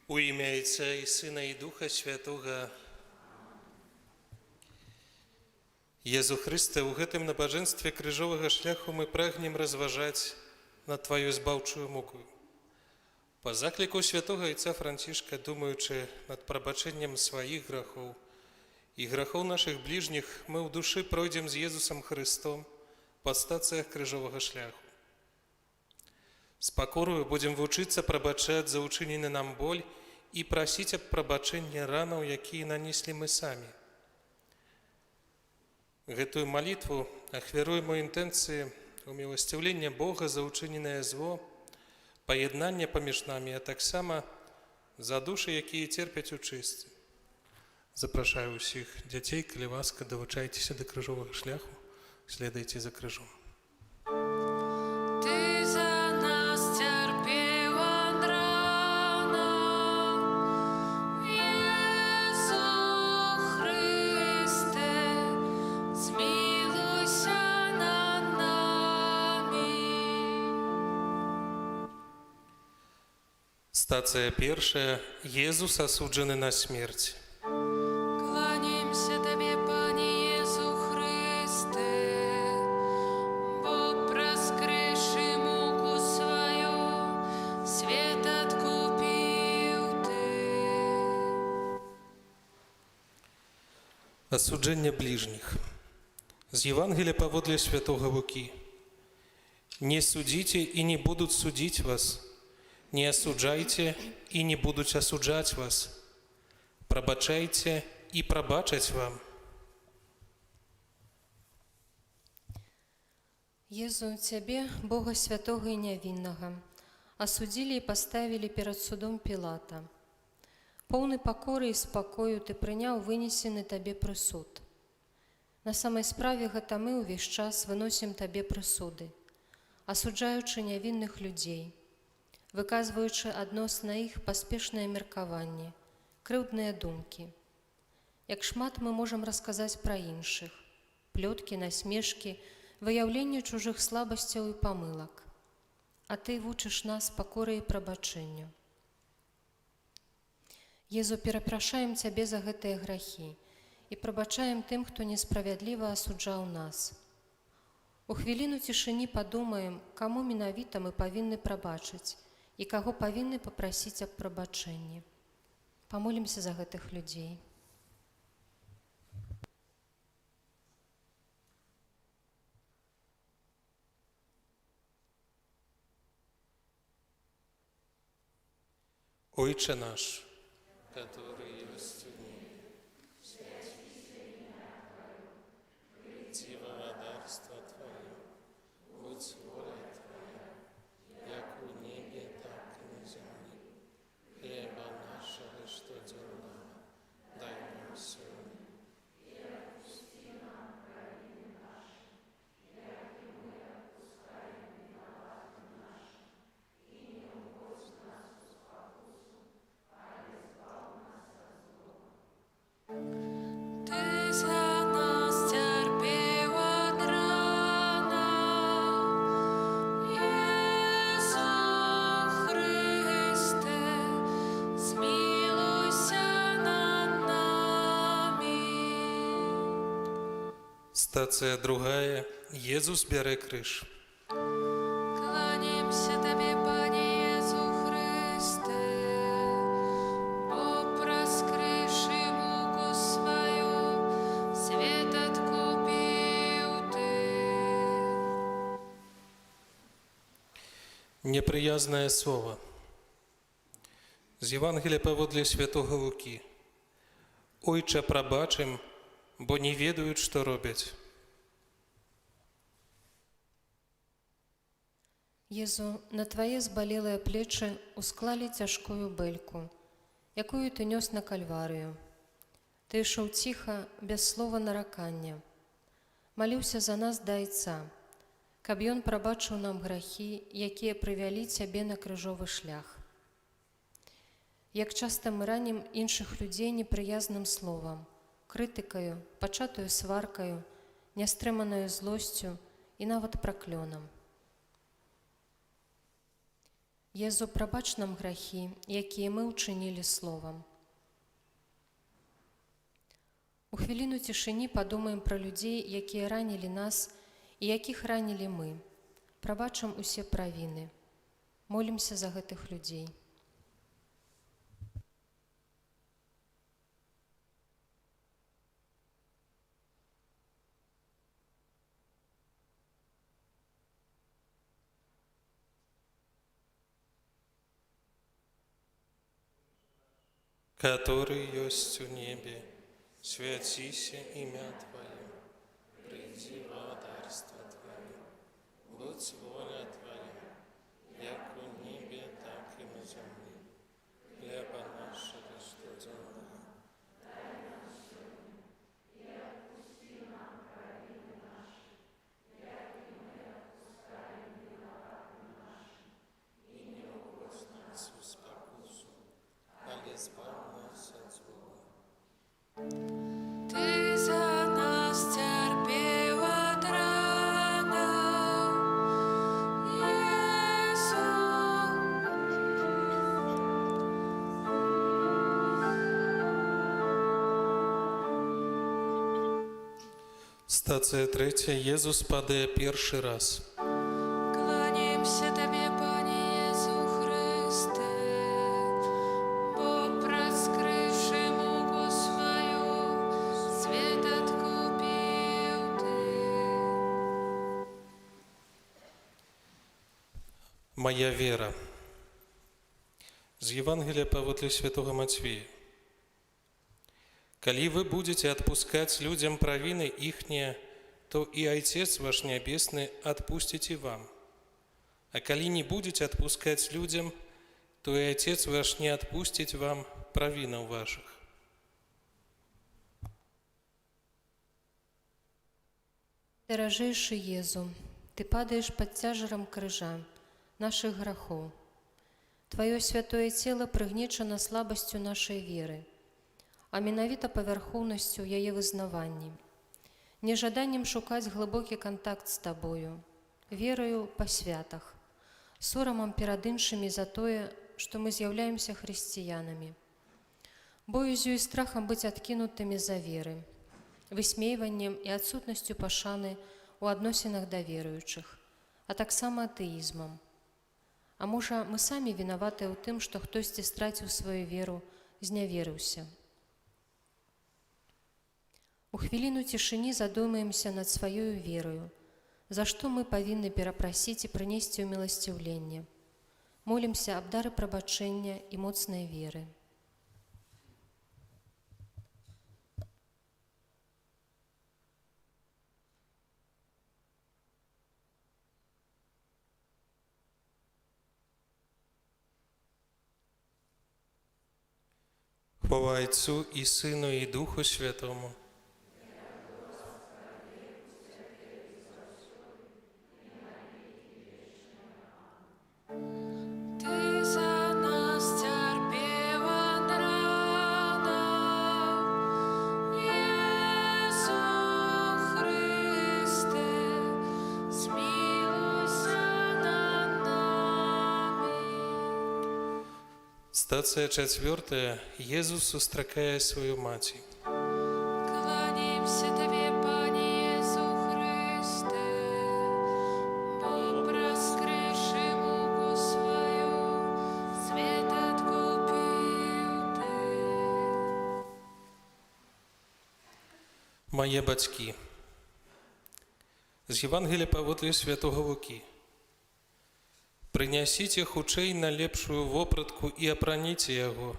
У ім'я Отця і Сина і Духа Святого. Езу Христе, у гэтым набажэнстве крыжовага шляху мы прагнем разважаць над Твою збаўчую муку. Па закліку святога Отца Францішка, думаючы над прабачэннем сваіх грахоў і грахоў нашых бліжніх, мы ў душы пройдзем з Езусам Христом па стацыях крыжовага шляху. З пакорою будзем вучыцца прабачаць за ўчынены нам боль і прасіць аб прабачэнні ранаў, якія нанеслі мы самі. Гэтую малітву ахвяруем у інтэнцыі уміласцівлення Бога за ўчыненае зло, паяднання паміж намі, а таксама за душы, якія церпяць у чысці. Запрашаю ўсіх дзяцей, калі ласка, давучайцеся да крыжовага шляху, следуйце за крыжом. Стацыя першая. Езус асуджаны на смерць. Кланяемся Табе, Пане Езу Христе, бо праскрышы муку сваю, свет адкупіў Ты. Асуджэнне бліжніх. З Євангелія паводле святого Луки. Не судите, и не будут судить вас. Не осуджайте, и не будут осуджать вас. Пробачайте, и пробачать вам. Езу, Цябе, Бога святого и нявинного, осудили и поставили перед судом Пилата. Поўны пакоры і спакою ты прыняў вынесены табе прысуд. На самай справе гэта мы ўвесь час выносім табе прысуды, асуджаючы нявінных людзей, выказваючы адносна іх паспешнае меркаванне, крыўдныя думкі. Як шмат мы можам расказаць пра іншых, плёткі, насмешкі, выяўленне чужых слабасцяў і памылак. А ты вучыш нас пакоры і прабачэнню. Езу, перапрашаем Цябе за гэтыя грахі і прабачаем тым, хто несправядліва асуджаў нас. У хвіліну цішыні падумаем, каму менавіта мы павінны прабачыць і каго павінны папрасіць аб прабачэнні. Памолімся за гэтых людзей. Ojcze nasz, который есть в небе, приди во владарство Твое, будь воля Твоя, як у небе, так и на земле. Хлеба нашего штоденного дай нам сегодня. И отпусти нам провины наши, як и мы отпускаем виноватым нашим. И не уводь нас в спокусу, а избавь нас от злого. Ты за нас терпел от рана, Иисус Христе, смилуйся над нами. Стація другая. Єзус бере криш. Кланяемся Тебе, Пане Иису Христе, образ крыши муку свою, свет откупил Ты. Неприязне слово. З Євангелія паводле святого Луки. Ойче, прабачим, бо не ведають, що роблять. Езу, на Твае збалелыя плечы усклалі цяжкую бэльку, якую Ты нёс на кальварыю. Ты ішоў ціха, без слова наракання. Маліўся за нас да Айца, каб Ён прабачыў нам грахі, якія прывялі Цябе на крыжовы шлях. Як часта мы ранім іншых людзей непрыязным словам, крытыкаю, пачатую сваркаю, нястрыманаю злосцю і нават праклёнам. Езу, прабач нам грахі, якія мы ўчынілі словам. У хвіліну цішыні падумаем пра людзей, якія ранілі нас і якіх ранілі мы. Прабачым усе правіны. Молімся за гэтых людзей. Который есть в небе, святися имя Твое, приди во царство Твое, будь воля Твоя, як у небе, так и на земле. Хлеба нашего штоденного дай нам сегодня, и отпусти нам провины наши, як и мы отпускаем виноватым нашим, и не уводь нас в спокусу, а избавь нас от злого. Ты за нас терпел от рана, Стація третя. Єзус падає перший раз. Кланяемся Тебе, Пане Иису Христе, бо раскрывши муку свою, свет откупил Ты. Моя вера. З Євангелія паводле святого Матвея. Калі вы будете отпускать людям провины ихние, то и Отец ваш Небесный отпустит и вам. А коли не будете отпускать людям, то и Отец ваш не отпустит вам провинов ваших. Дорожайший Езу, Ты падаешь под тяжером крыжа наших грехов. Твое святое тело прыгнечано слабостью нашей веры, а менавіта павярхоўнасцю яе вызнаванні, нежаданнем шукаць глыбокі кантакт з Табою, верою па святах, сорамам перад іншымі за тое, што мы з'яўляемся хрысціянамі, боязю і страхам быць адкінутымі за веры, высмейваннем і адсутнасцю пашаны ў адносінах да веруючых, а таксама атэізмам. А можа, мы самі вінаватыя ў тым, што хтосьці страціў сваю веру, зняверыўся. У хвіліну цішыні задумаемся над сваёю верою, за што мы павінны перапрасіць і прынесці ў міласціўленне. Молімся аб дары прабачэння і моцнай веры. Хвала Отцу и Сыну и Духу Святому. Ты за нас терпел рано, Иисус Христе, смилуйся над нами. Стация 4. Иисус сустракае свою мать. Кланяемся Тебе, Пане Иису Христе, Бог раскрывший муку свою, свет откупил Ты. Мае бацькі. З Євангелія паводле святого Лукі. Прынясіце хутчэй найлепшую вопратку і апраніце яго,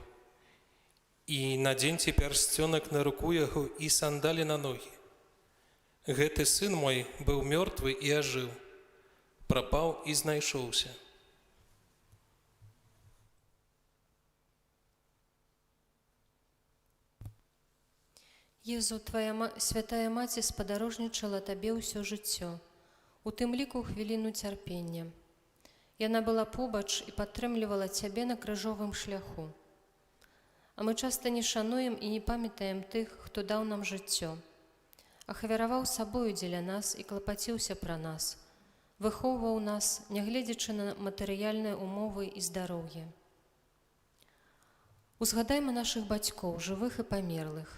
і надзеньце пярсцёнак на руку яго і сандалі на ногі. Гэты сын мой быў мёртвы і ажыў, прапаў і знайшоўся. Езу, Твая святая Маці спадарожнічала Табе ўсё жыццё, у тым ліку хвіліну цярпення. Яна была побач і падтрымлівала Цябе на крыжовым шляху. А мы часта не шануем і не памятаем тых, хто даў нам жыццё, ахвяраваў сабою дзеля нас і клапаціўся пра нас, выхоўваў нас, нягледзячы на матэрыяльныя умовы і здароўе. Узгадайма нашых бацькоў, жывых і памерлых.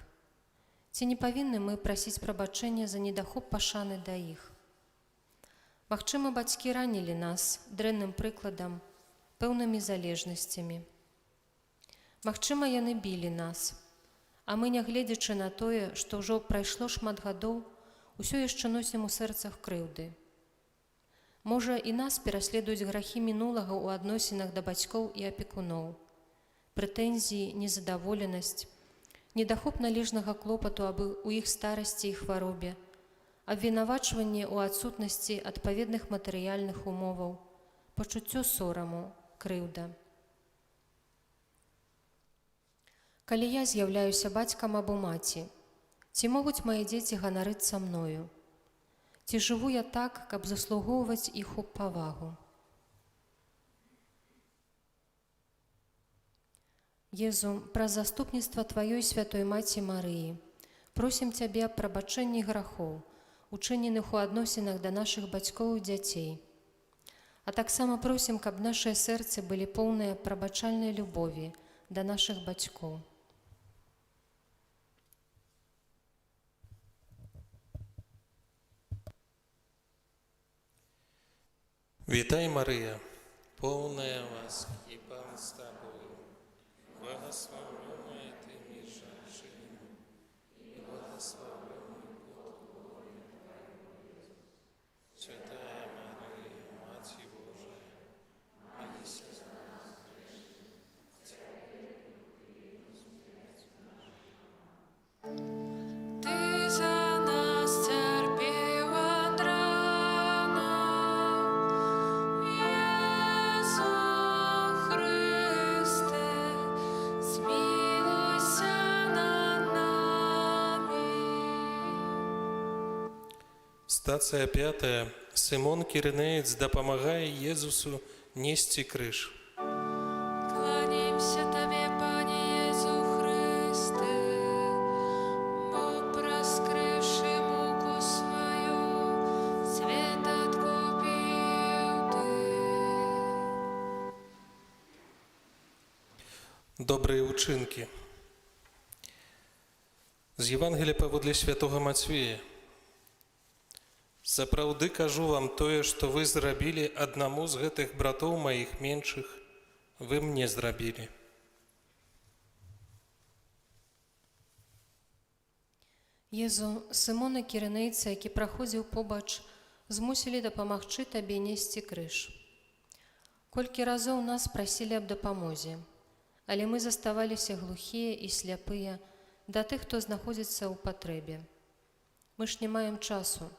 Ці не павінны мы прасіць прабачэння за недахоп пашаны да іх? Магчыма, бацькі ранілі нас дрэнным прыкладам, пэўнымі залежнасцямі. Магчыма, яны білі нас, а мы, нягледзячы на тое, што ўжо прайшло шмат гадоў, усё яшчэ носім у сэрцах крыўды. Можа, і нас пераследуюць грахі мінулага ў адносінах да бацькоў і апекуноў, прэтэнзіі, незадаволенасць, недахоп належнага клопату аб у іх старасці і хваробе, абвінавачванне ў адсутнасці адпаведных матэрыяльных умоваў, пачуццё сораму, крыўда. Калі я з'яўляюся бацькам або маці, ці могуць мае дзеці ганарыцца мною? Ці жыву я так, каб заслугоўваць іх у павагу? Езу, праз заступніцтва Тваёй святой Маці Марыі, просім Цябе аб прабачэнні грахоў, учыненых у адносінах да нашых бацькоў і дзяцей. А таксама просім, каб нашыя сэрцы былі поўныя прабачальнай любові да нашых бацькоў. Вітай, Марыя, поўная ласкі, Пан з Табою, благословенная Ты між жанчынамі, і благословенный плод лона Твоего, Святая Мария, Матерь Божия, Стацыя 5. Симон Киринеец дапамагае Езусу нести крыж. Кланяемся Тебе, Пане Езу Христе, бо проскривши муку свою, свет откупил Ты. Добрые учынкі. З Євангелія паводле святого Мацвея. Сапраўды кажу вам тое, што вы зрабілі аднаму з гэтых братоў маіх меншых, вы мне зрабілі. Езу, Симона Кіринейца, які праходзіў побач, змусілі дапамагчы табе несці крыж. Колькі разоў нас прасілі аб дапамозе, але мы заставаліся глухія і сляпыя да тых, хто знаходзіцца ў патрэбе. Мы ж не маем часу.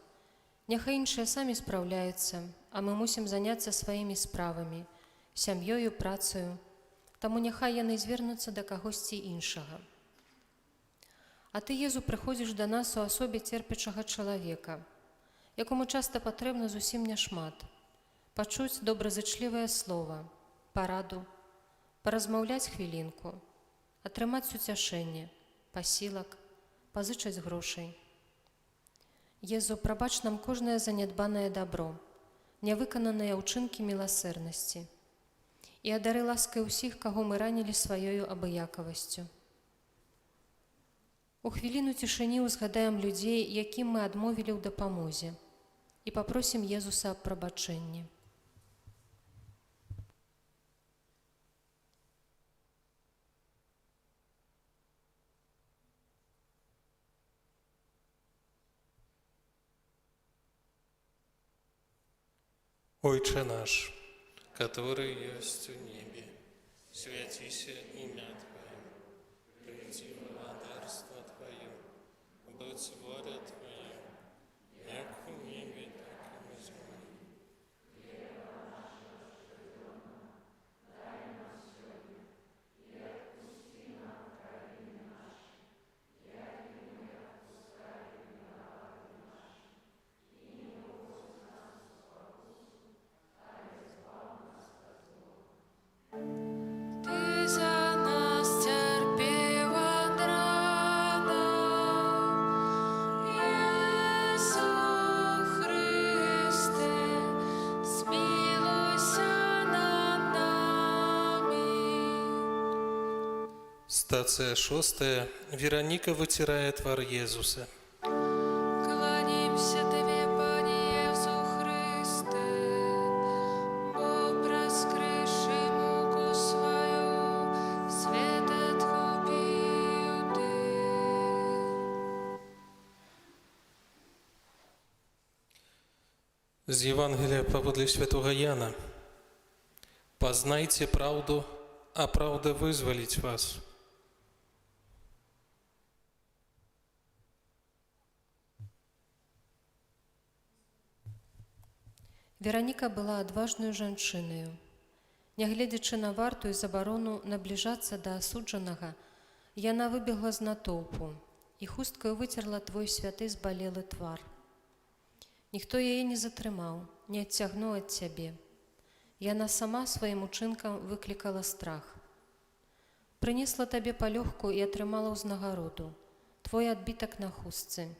Няхай іншыя самі спраўляюцца, а мы мусім заняцца сваімі справамі, сям'ёю, працаю, таму няхай яны звернуцца да кагосьці іншага. А ты, Езу, прыходзіш да нас у асобе церпячага чалавека, якому часта патрэбна зусім няшмат, пачуць добразычлівае слова, параду, паразмаўляць хвілінку, атрымаць суцяшэнне, пасілак, пазычаць грошай. Езу, прабач нам кожнае занядбанае дабро, нявыкананыя ўчынкі міласэрнасці і адары ласкай усіх, каго мы ранілі сваёю абыякавасцю. У хвіліну цішыні ўзгадаем людзей, якім мы адмовілі ў дапамозе, і папросім Езуса аб прабачэнні. Ойче наш, который есть в небе, святися имя Твое, приди царство Твое, будь воля Твоя, як в небе, так и на земле. Ты за нас терпел от рана, Езу Христе, смилуйся над нами. Стацыя 6. Вероніка вытирае твар Езуса. Кланяемся Тебе, Пане Езу Христе, бо проскривши муку свою, свет откупил Ты. З Євангелія паводле святого Яна. Пазнайце праўду, а праўда вызваліць вас. Вераніка была адважнаю жанчынаю. Нягледзячы на варту і забарону набліжацца да асуджанага, яна выбегла з натоўпу і хусткаю выцерла твой святы збалелы твар. Ніхто яе не затрымаў, не адцягнуў ад цябе. Яна сама сваім учынкам выклікала страх. Прынесла табе палёгку і атрымала ўзнагароду, твой адбітак на хустцы.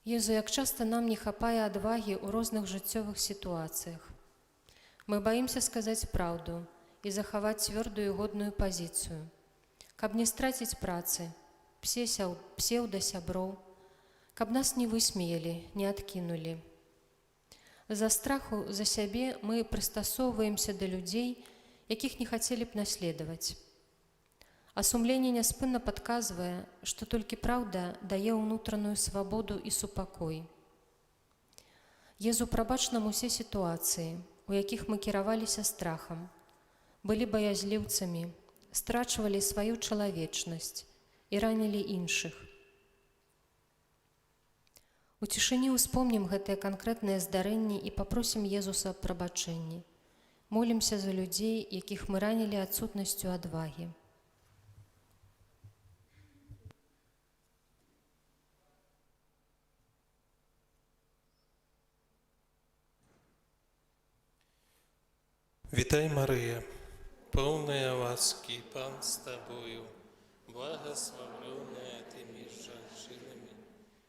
Езу, як часта нам не хапае адвагі ў розных жыццёвых сітуацыях. Мы баімся сказаць праўду і захаваць цвёрдую і годную пазіцыю, каб не страціць працы, псеўда сяброў, каб нас не высмеялі, не адкінулі. З-за страху за сябе мы прыстасоўваемся да людзей, якіх не хацелі б наследаваць. А сумленне няспынна падказвае, што толькі праўда дае ўнутраную свабоду і супакой. Езу, прабач нам усе сітуацыі, у якіх мы кіраваліся страхам, былі баязліўцамі, страчвалі сваю чалавечнасць і ранілі іншых. У цішыні ўспомнім гэтыя канкрэтныя здарэнні і папросім Езуса аб прабачэнні. Молімся за людзей, якіх мы ранілі адсутнасцю адвагі. Вітай, Мария, полная ласки, Пан с тобою, благословленная ты между женщинами,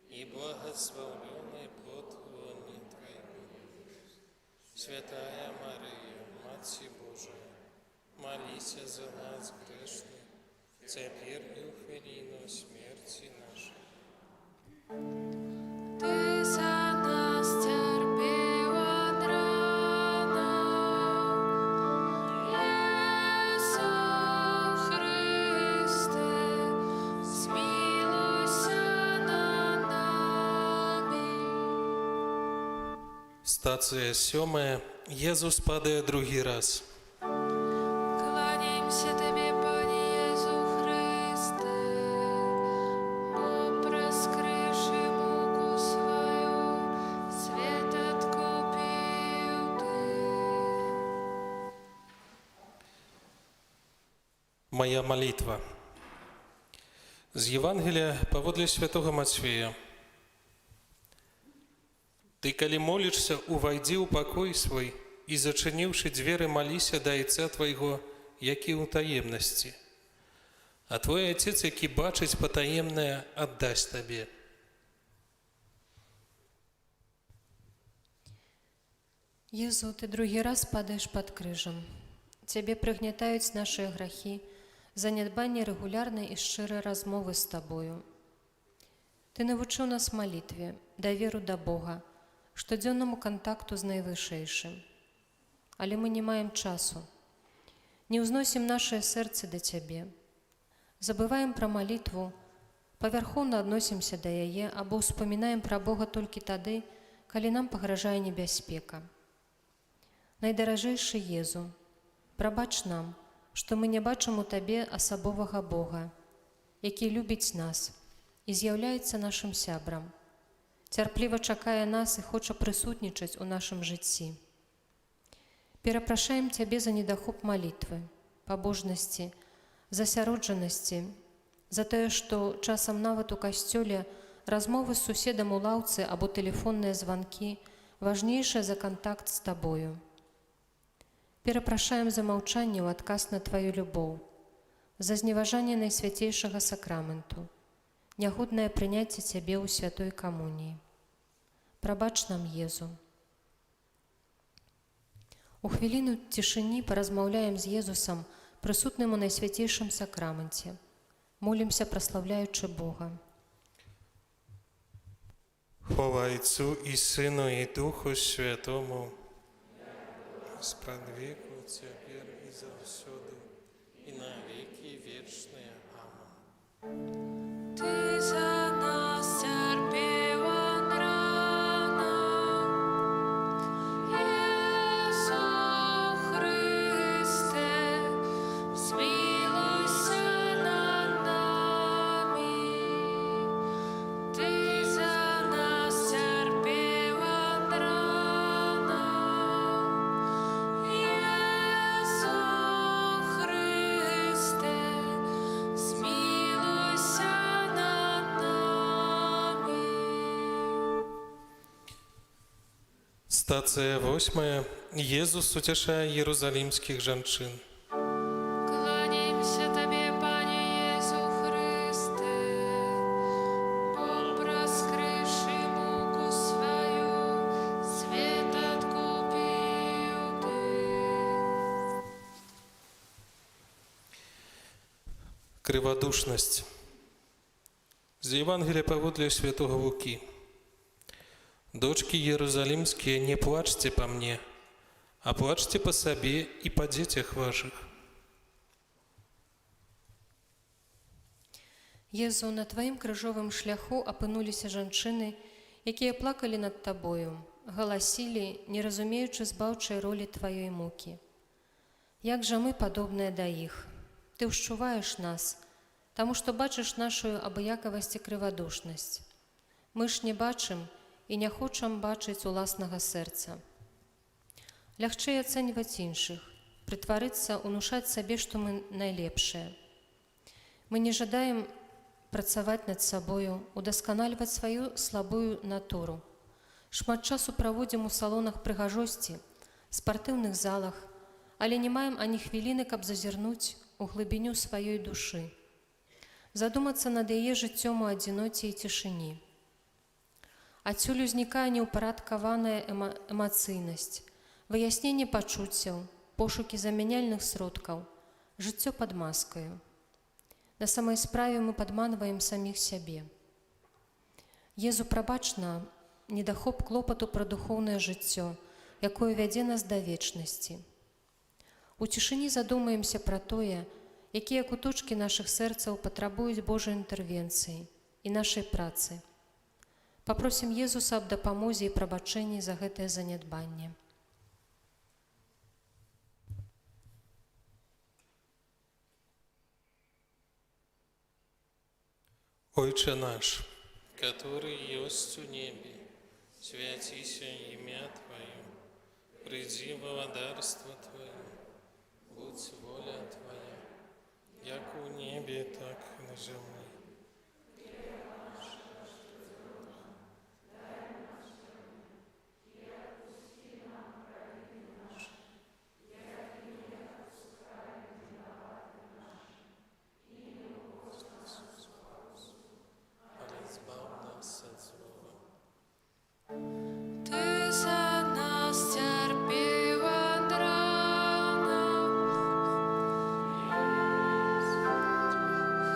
и благословленный плод лона Твоего. Святая Мария, Матерь Божия, молись за нас грешных, теперь и в хвилину смерти нашей. Ти за нас терпів од рана, Єсу Христе, змилуйся над нами. Стація 7. Єзус падає другий раз. Кланяємося Тобі, Пане Єсу Христе, бо проскривши муку свою, світ откупив Ти. Моя молитва. З Євангелія паводле святого Матвея. Ты, коли молишься, увойди у покой свой, и, зачинивши двери, молися до Отца Твоего, яки у таємності. А Твой Отец, який бачить потаємне, отдасть Тебе. Єзу, ти другий раз падаєш під крижем. Тебе пригнітають наші грахи, занедбання регулярної і щирої розмови з Тобою. Ти навчив нас молитві, довіру до Бога, щоденному контакту з Найвищейшим. Але ми не маємо часу. Не узносим наше серце до Тебе. Забываем про молитву, паверхоўна адносімся да яе або ўспамінаем пра Бога толькі тады, калі нам пагражае небяспека. Найдаражэйшы Езу, прабач нам, што мы не бачым у Табе асабовага Бога, які любіць нас і з'яўляецца нашым сябрам, цярпліва чакае нас і хоча прысутнічаць у нашым жыцці. Перапрашаем Цябе за недахоп малітвы, пабожнасці, засяроджанасці, за тое, што часам нават у касцёле размовы з суседам у лаўцы або тэлефонныя званкі важнейшыя за кантакт з Табою. Перапрашаем за маўчанне ў адказ на Тваю любоў, за зневажанне Найсвяцейшага сакраменту, нягоднае прыняцце Цябе ў святой камуніі. Прабач нам, Езу. У хвіліну цішыні паразмаўляем з Езусам, прысутным у Найсвяцейшым сакраменце. Молімся, праслаўляючы Бога. Хвала Отцу и Сыну и Духу Святому, сподвеку теперь и завсёды, и на веки вечные. Аминь. Ти за нас терпів од рана, Єсу Христе, змилуйся над нами. Ти за нас терпів од рана, Єсу Христе, змилуйся над нами. Стація 8. Єзус утешає єрусалимських жанчин. Кланяємося Тобі, Пане Єсу Христе, бо проскривши муку свою, світ откупив Ти. Криводушность. З Євангелія паводле святого Луки. «Дочки Иерусалимские, не плачьте по мне, а плачьте по себе и по детях ваших». Езу, на Тваім крыжовым шляху апынуліся жанчыны, якія плакалі над Табою, галасілі, не разумеючы збаўчай ролі Тваёй мукі. Як жа мы падобныя да іх? Ты ўшчуваеш нас, таму што бачыш нашую абыякавасць і крывадушнасць. Мы ж не бачым і не хочам бачыць уласнага сэрца. Лягчэй ацэньваць іншых, прытварыцца, унушаць сабе, што мы найлепшыя. Мы не жадаем працаваць над сабою, удасканальваць сваю слабую натуру. Шмат часу праводзім у салонах прыгажосці, спартыўных залах, але не маем ані хвіліны, каб зазірнуць у глыбіню сваёй душы, задумацца над яе жыццём у адзіноце і цішыні. Адсюль узнікае неўпарадкаваная эмацыйнасць, выясненне пачуццяў, пошукі замяняльных сродкаў, жыццё пад маскаю. На самай справе мы падманваем саміх сябе. Езу, прабач нам недахоп клопату пра духоўнае жыццё, якое вядзе нас да вечнасці. У цішыні задумаемся пра тое, якія куточкі нашых сэрцаў патрабуюць Божай інтэрвенцыі і нашай працы. Папросім Езуса аб дапамозе і прабачэнні за гэтае занядбанне. Отче наш, который есть у небе, святися имя Твое, приди владарство Твое, будь воля Твоя, як у небе, так и на земле. Ty za nas cierpił od rana,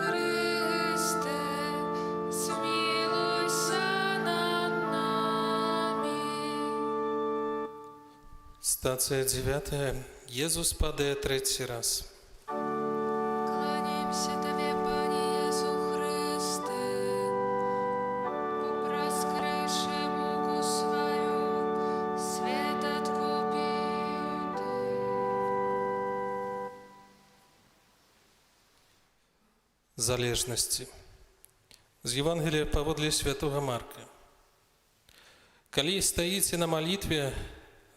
Chryste, zmiłuj się nad nami. Стацыя 9. Jezus падае трэці раз. Кланяемся Тебе, Пане Езу Христе, раскрывши муку свою, свет откупил Ты. Залежнасці. З Євангелія паводле святого Марка. Калі стаіце на малітве,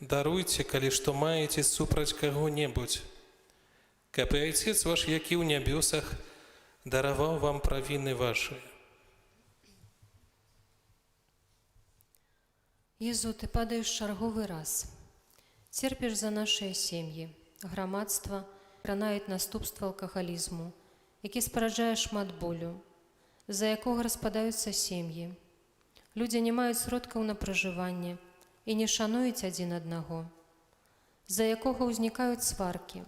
даруйце, калі што маеце супраць каго-небудзь, каб і Айцец ваш, які ў нябёсах, дараваў вам правіны вашыя. Езу, Ты падаеш чарговы раз. Церпіш за нашыя сем'і, грамадства, кранае наступства алкагалізму, які спараджае шмат болю, з-за якога распадаюцца сем'і. Людзі не маюць сродкаў на пражыванне і не шануюць адзін аднаго, з-за якога ўзнікаюць сваркі,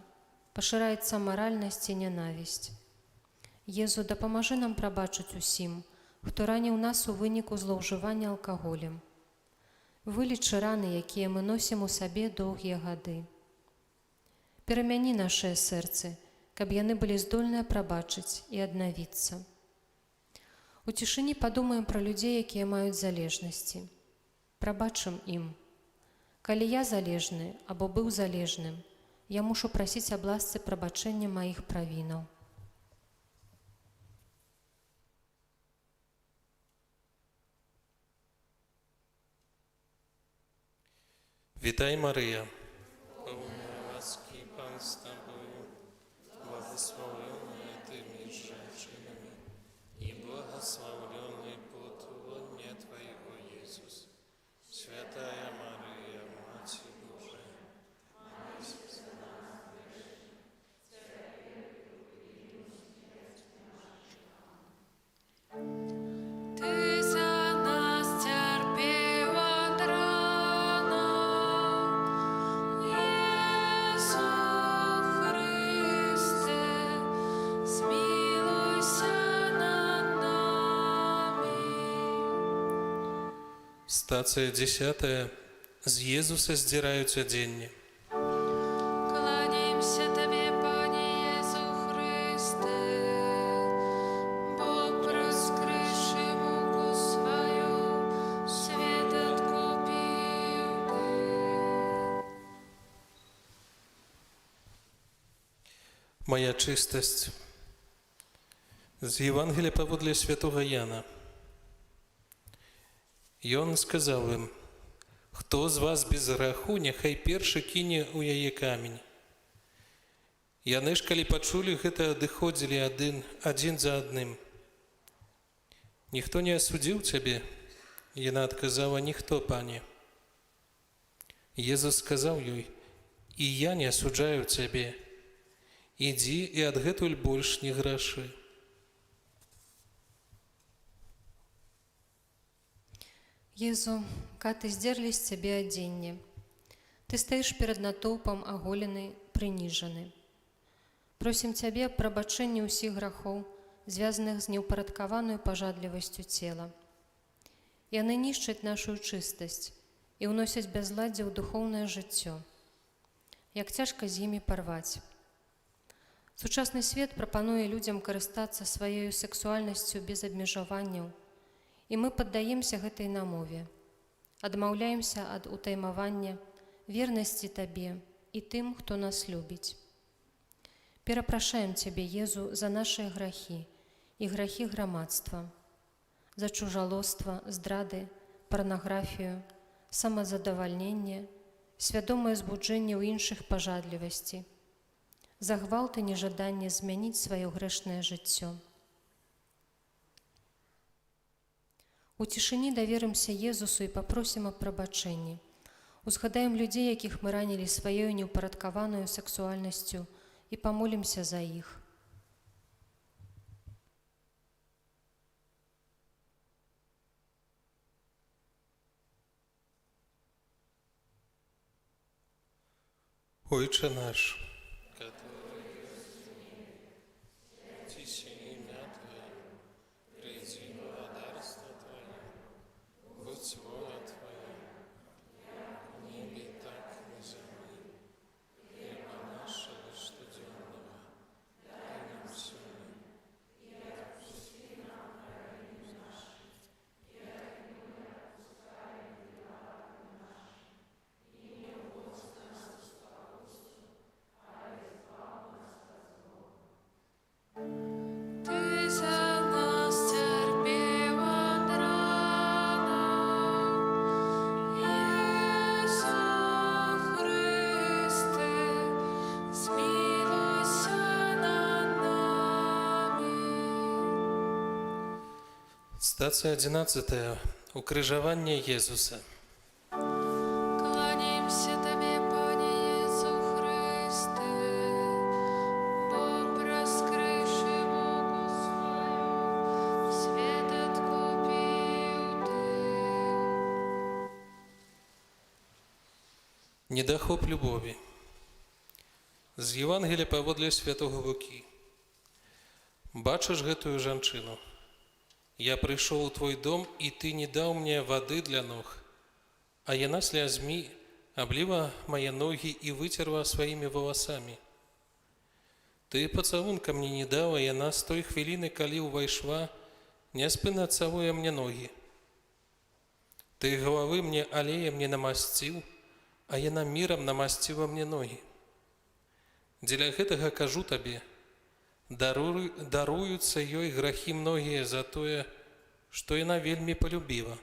пашыраецца маральнасць і нянавісць. Езу, дапамажы нам прабачыць усім, хто раніў нас у выніку злоўжывання алкаголем. Вылечы раны, якія мы носім у сабе доўгія гады. Перамяні нашыя сэрцы, каб яны былі здольныя прабачыць і аднавіцца. У цішыні падумаем пра людзей, якія маюць залежнасці. Прабачым ім. Калі я залежны або быў залежным, я мушу прасіць аб ласцы прабачэння маіх правінаў. Вітай, Марыя, поўная ласки, Пан з Тобою, благословенная Ты меж женщинами, и благословенный плод лона Твоего, Иисус. Святая Мария, Мать Божия, молись за нас грешных, теперь и в смерти нашей. Ty za nas cierpił od rana, Jezu Chryste, zmiłuj się nad nami. Стацыя 10. З Езуса здзіраюць адзенне. Кланяемся Тебе, Пане Езу Христе, Бог раскрывши муку свою, свет откупил Ты. Моя чыстасць. З Євангелія паводле святого Яна. Ён сказаў ім: «Хто з вас без граху, няхай першы кіне ў яе камень». Яны ж, калі пачулі гэта, адыходзілі адзін за адным. «Ніхто не асудзіў цябе?» Яна адказала: «Ніхто, пане». Езус сказаў ёй: і я не асуджаю цябе. Ідзі і адгэтуль больш не грашы. Езу, каты здерлі з цябе адзенне. Ты стаіш перад натоўпам аголены, прыніжаны. Просім цябе аб прабачэнні ўсіх грахоў, звязаных з неўпарадкаваною пажадлівасцю цела. Яны нішчаць нашу чыстасць і ўносяць бязладдзе ў духоўнае жыццё. Як цяжка з імі парваць. Сучасны свет прапануе людзям карыстацца сваёю сексуальнасцю без абмежаванняў, і мы паддаемся гэтай намове, адмаўляемся ад утаймавання, вернасці табе і тым, хто нас любіць. Перапрашаем цябе, Езу, за нашыя грахі і грахі грамадства, за чужалоства, здрады, парнаграфію, самазадавальненне, свядомае збуджэнне ў іншых пажадлівасці, за гвалт і нежаданне змяніць сваё грэшнае жыццё. У цішыні даверымся Езусу і папросім аб прабачэнні. Узгадаем людзей, якіх мы ранілі сваёй неўпарадкаванаю сексуальнасцю, і памолімся за іх. Ойче наш, который святится имя Твое, приди благодарство Твое, будь воля Твоя, как в небе, так и на земле. Хлеба нашего ежедневного дай нам сегодня, и отпусти нам провины наши, и мы отпускаем виноватым нашим, и не вводь нас в искушение, а избавь нас от злого. Ты за нас терпел от рана, Иисус Христе, смилуйся над нами. Стацыя 11. Укрыжаванне Езуса. Кланяемся Тебе, Пане Иису Христе, бо раскрывши Богу свою, свет откупил Ты. Недахоп любові. З Євангелія паводле святого Лукі. Бачыш гэтую жанчыну? Я прыйшоў у твой дом, і ты не даў мне вады для ног, а яна слязьмі абліва мае ногі і выцерла сваімі валасамі. Ты пацалунка мне не даў, а яна з той хвіліны, калі ўвайшла, няспынна цалуе мне ногі. Ты галавы мне алеем не намасціў, а яна мірам намасціла мне ногі. Дзеля гэтага кажу табе, даруюцца ёй грахі многія за тое, што яна вельмі полюбіла.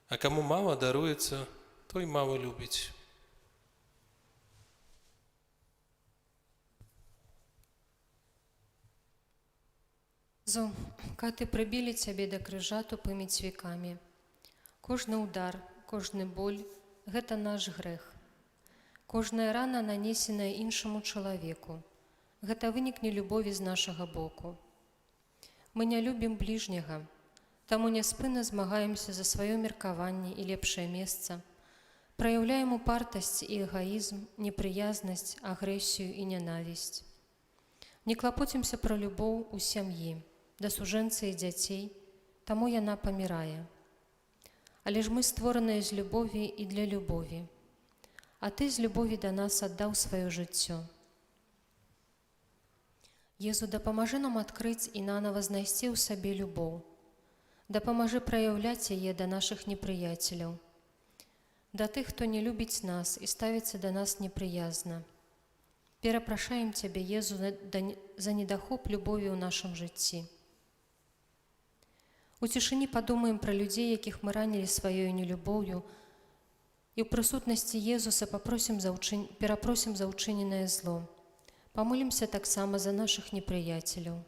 А каму мала даруецца, той мала любіць. Зо, каты прыбілі цябе да крыжа тупымі цвікамі. Кожны ўдар, кожны боль – гэта наш грэх. Кожная рана, нанесеная іншаму чалавеку, гэта вынік нелюбові з нашага боку. Мы не любім бліжняга, таму няспынна змагаемся за сваё меркаванне і лепшае месца, праяўляем упартасць і эгаізм, непрыязнасць, агрэсію і нянавісць. Не клапоцімся пра любоў у сям'і, да сужэнца і дзяцей, таму яна памірае. Але ж мы створаныя з любові і для любові, а ты з любові да нас аддаў сваё жыццё. Езу, дапамажы нам адкрыць і нанава знайсці ў сабе любоў. Дапамажы праяўляць яе да нашых непрыяцеляў, да тых, хто не любіць нас і ставіцца да нас непрыязна. Перапрашаем цябе, Езу, за недахоп любові ў нашым жыцці. У цішыні падумаем пра людзей, якіх мы ранілі сваёй нелюбоўю, і ў прысутнасці Езуса перапросім за ўчыненае зло. Памолімся таксама за нашых непрыяцеляў.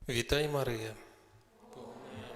Вітай, Марыя, поўная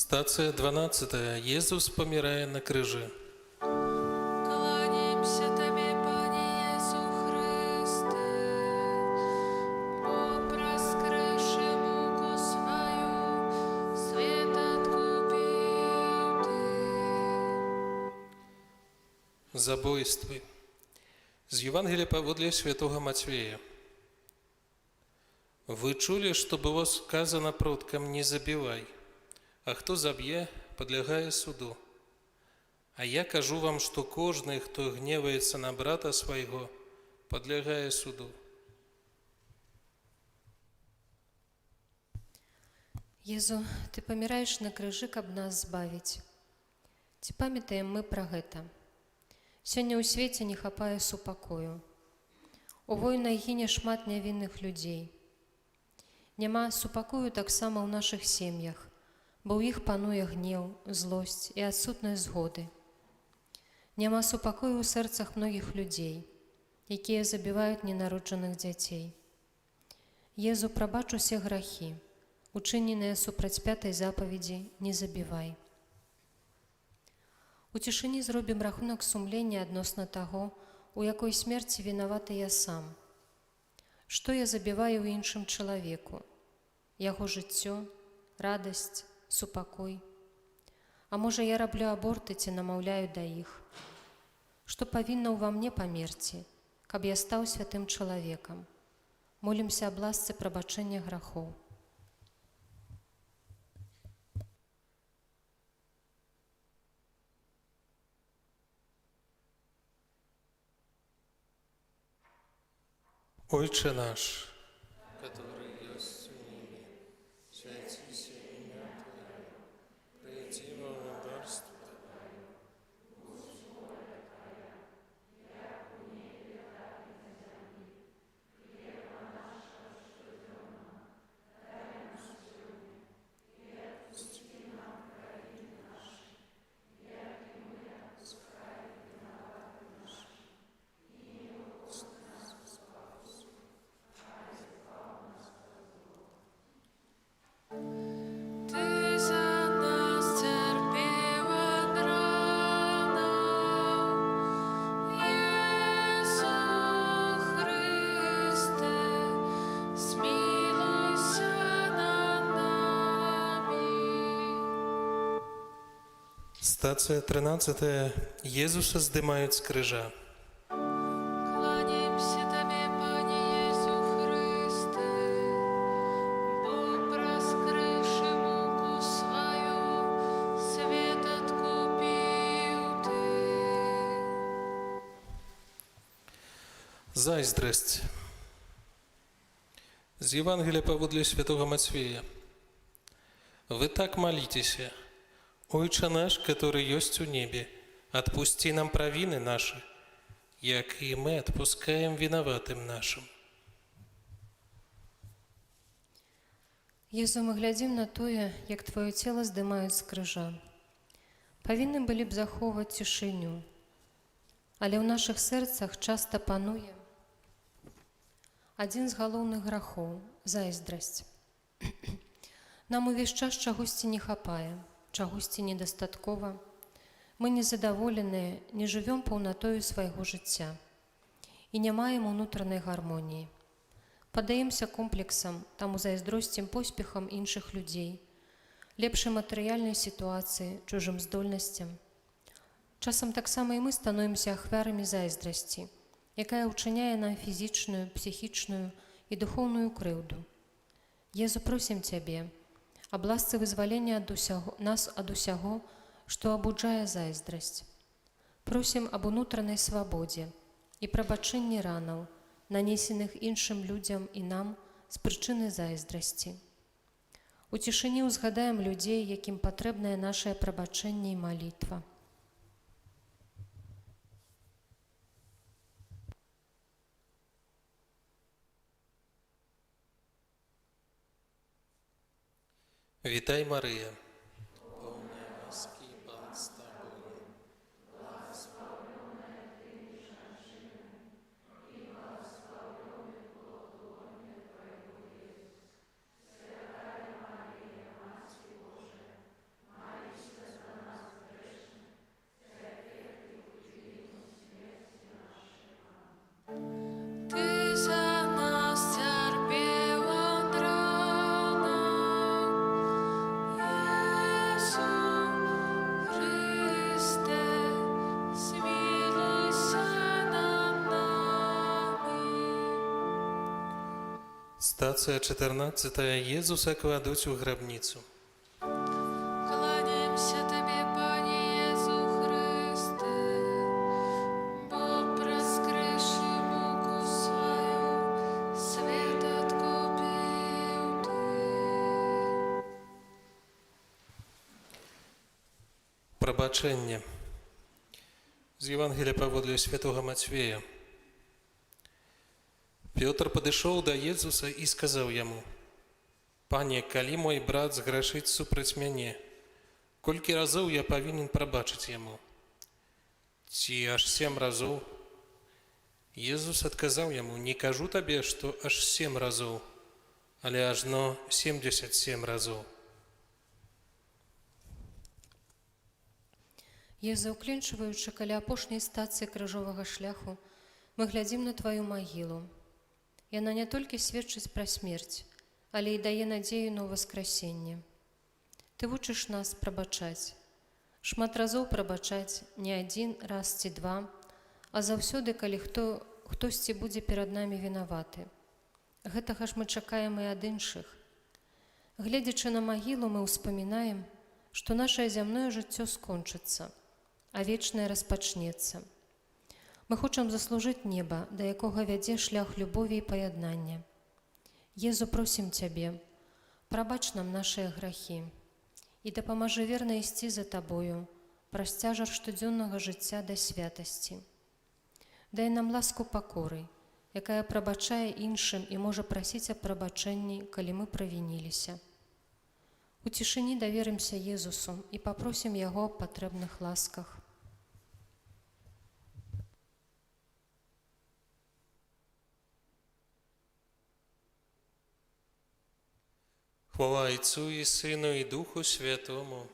Стація 12. Єсус помирає на крижі. Кланяемся Тебе, Пане Иису Христе, бо проскрывши муку свою, свет откупил Ты. Забойствы. З Євангелія паводле святого Матвея. Вы чулі, што было сказано продкам «не забивай», а хто заб'е, падлягае суду. А я кажу вам, што кожны, хто гневаецца на брата свайго, падлягае суду. Езу, Ты паміраеш на крыжы, каб нас збавіць. Ці памятаем мы пра гэта? Сёння ў свеце не хапае супакою. У войнах гіне шмат нявінных людзей. Няма супакою таксама ў нашых сем'ях, бо ў іх пануе гнеў, злосць і адсутнасць згоды. Няма супакою ў сэрцах многіх людзей, якія забіваюць ненароджаных дзяцей. Езу, прабач усе грахі, учыненыя супраць пятай запаведзі «не забівай». У цішыні зробім рахунак сумлення адносна таго, у якой смерці вінаваты я сам. Што я забіваю ў іншым чалавеку? Яго жыццё, радасць, супакой. А можа, я раблю аборты ці намаўляю да іх? Што павінна ўва мне памерці, каб я стаў святым чалавекам? Молімся аб ласцы прабачэння грахоў. Отче наш, который есть в небе, святися имя Твое, приди во царство Твое. Ты за нас терпел от рана, Иису Христе, смилуйся над нами. Стація 13. Єсуса здимають з крижа. Кланяемся Тебе, Пане Иису Христе, бо проскрывши муку свою, свет откупил Ты. Зайздрость. З Євангелія паводле святого Матвея. Вы так молитеся: «Отче наш, который есть у небе, отпусти нам провины наши, як и мы отпускаем виноватым нашим». Езу, мы глядзім на тое, як Твоё цела здымаюць з крыжа. Павінны былі б захоўваць цішыню, але ў нашых сэрцах часта пануе адзін з галоўных грахоў – зайздрасць. Нам увесь час чагосьці не хапае, чагосьці недастаткова. Мы незадаволеныя, не жывём паўнатою свайго жыцця і не маем унутранай гармоніі. Падаемся комплексам, таму зайздросцім поспехам іншых людзей, лепшай матэрыяльнай сітуацыі, чужым здольнасцям. Часам таксама і мы становімся ахвярамі зайздрасці, якая ўчыняе нам фізічную, псіхічную і духоўную крыўду. Езу, просім Цябе аб ласцы вызвалення нас ад усяго, што абуджае зайздрасць. Просім аб унутранай свабодзе і прабачэнні ранаў, нанесеных іншым людзям і нам з прычыны зайздрасці. У цішыні ўзгадаем людзей, якім патрэбнае нашае прабачэнне і малітва. Вітай, Марія, повна ласки, Пан з тобою. Стацыя 14. Езуса кладуць у грабніцу. Кланяемся Тебе, Пане Езу Христе, бо праз крышу муку свою свет откупил Ты. Прабачэнне. З Євангелія паводле святого Мацвея. Пётр падышоў да Езуса і сказаў яму: «Пане, калі мой брат зграшыць супраць мяне, колькі разоў я павінен прабачыць яму? Ці аж 7 разоў?» Езус адказаў яму: «Не кажу табе, што аж 7 разоў, але ажно 77 разоў». Заўкленчваючы каля апошняй стацыі крыжовага шляху, мы глядзім на тваю магілу. Яна не толькі сведчыць пра смерць, але і дае надзею на ўваскрасенне. Ты вучыш нас прабачаць. Шмат разоў прабачаць не 1 раз ці 2, а заўсёды, калі хтосьці будзе перад намі вінаваты. Гэтага ж мы чакаем і ад іншых. Гледзячы на магілу, мы ўспамінаем, што нашае зямное жыццё скончыцца, а вечнае распачнецца. Мы хочам заслужыць неба, да якога вядзе шлях любові і паяднання. Езу, просім Цябе, прабач нам нашыя грахі і дапамажы верна ісці за Табою праз цяжар штодзённага жыцця да святасці. Дай нам ласку пакоры, якая прабачае іншым і можа прасіць аб прабачэнні, калі мы правініліся. У цішыні даверымся Езусу і папросім Яго аб патрэбных ласках. Хвала Отцу и Сыну и Духу Святому.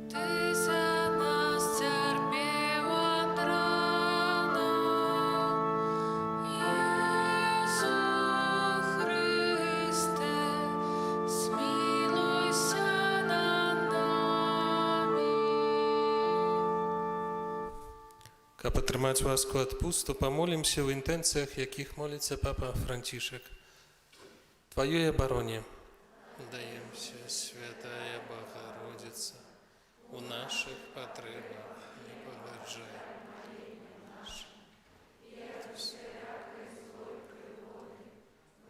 Ты за нас терпел от рана, Езу Христе, смилуйся над нами. Каб атрымаць ласку адпусту, памолімся ў інтэнцыях, якіх моліцца папа Францішак. Тваёй абароне даемся, святая Богородица, у наших потребах не пагаджай.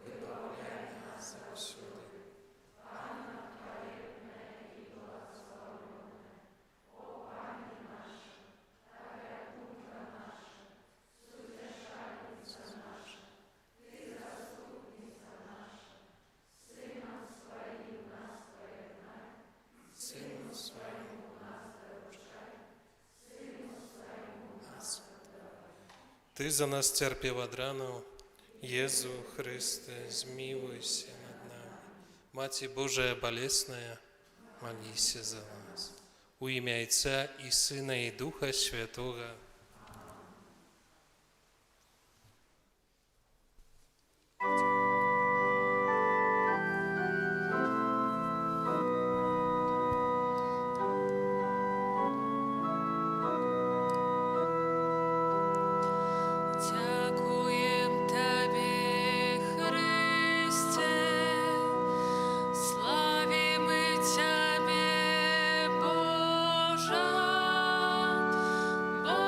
Выбавляй нас заўсёды. Сыну Своему нас доручай, Сыну Своему нас. Ты за нас терпел от ранов, Езу Христе, змилуйся над нами. Мати Божия болесная, молися за нас. У имя Отца и Сына и Духа Святого. Дякуєм Тобі, Христе, славимо Тебе, Боже, бо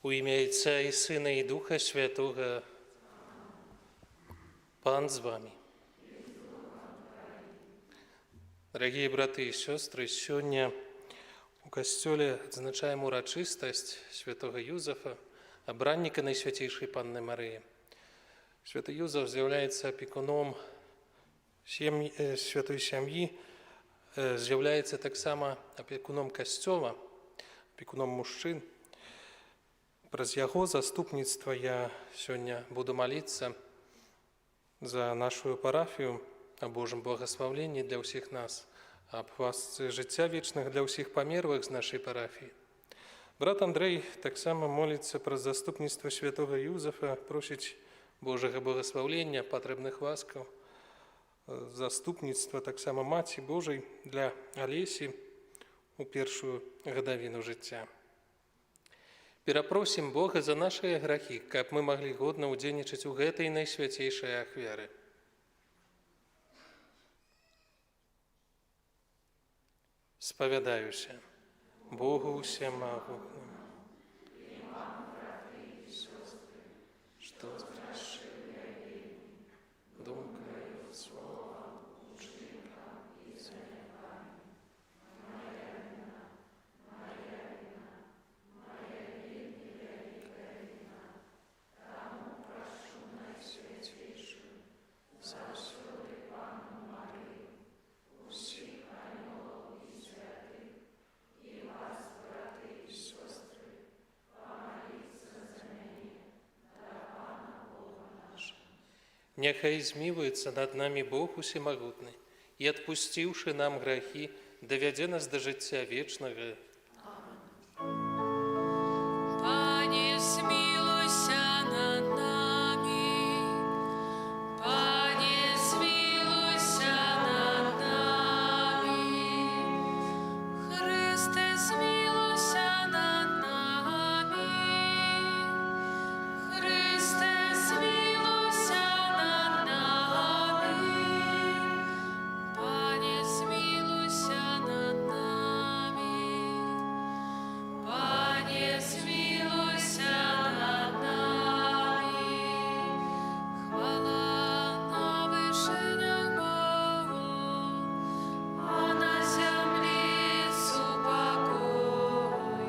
У ім'я Отця і Сина і Духа Святого. Пан з вами. Дорогие браты и сестры, сегодня у костёле адзначаем урачыстасць святого Юзафа, абранніка Найсвятейшай Панны Марыі. Святы Юзаф з'яўляецца апекуном святой сям'і, з'яўляецца таксама апекуном касцёла, апекуном мужчын. Праз яго заступніцтва я сёння буду маліцца за нашу парафію, о Божым благословенні для ўсіх нас, аб ласцы жыцця вечных для ўсіх памерлых з нашай парафіі. Брат Андрэй таксама моліцца праз заступніцтва святого Юзафа, просіць Божага благословення, патрэбных ласкаў, заступніцтва таксама Маці Божай для Алесі у першую гадавіну жыцця. Перапросім Бога за нашыя грахі, каб мы маглі годна ўдзельнічаць у гэтай найсвяцейшай ахвяры. Спавядаюся Богу усемагутнаму, што зграшыў я вельмі, думкаю, словам, учынкам і занятамі. Моя віна, моя вельмі вялікая віна. Таму прашу Найсвяцейшую, заўсёды Панну Марыю, усіх анёлаў і святых, і вас, браты і сёстры, памаліцца за мяне да Пана Бога нашага. Няхай змілуецца над намі Бог усемагутны і, адпусціўшы нам грахі, давядзе нас да жыцця вечнага. Пане, змілуйся над намі. Пане, змілуйся над намі. Христе, змілуйся над намі. Христе, змілуйся над намі. Пане, змілуйся над намі. Пане, змілуйся над намі. Хвала на вишенях Богу, а на землі супокой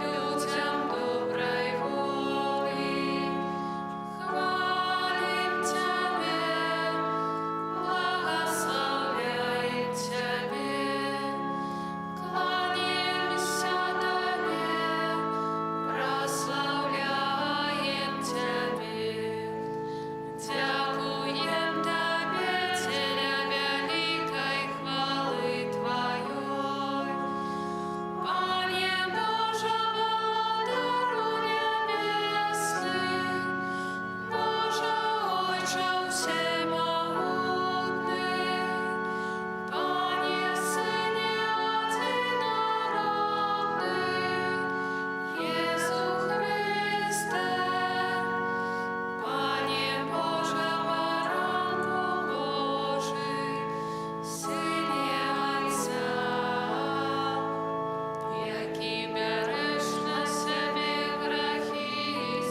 людям доброй волі. Хвалим Тебе, благословляем Тебе, кланяемся Тебе, прославляем Тебе. Дякуем Тебе, Теля великой хвалы Твоей. Пане Боже, владару небесный, Боже, Отче всемогутный, Пане Сыне одинородный, Иису Христе, Пане Боже, баранку Божий, Сині Отця, який береш на себе грехи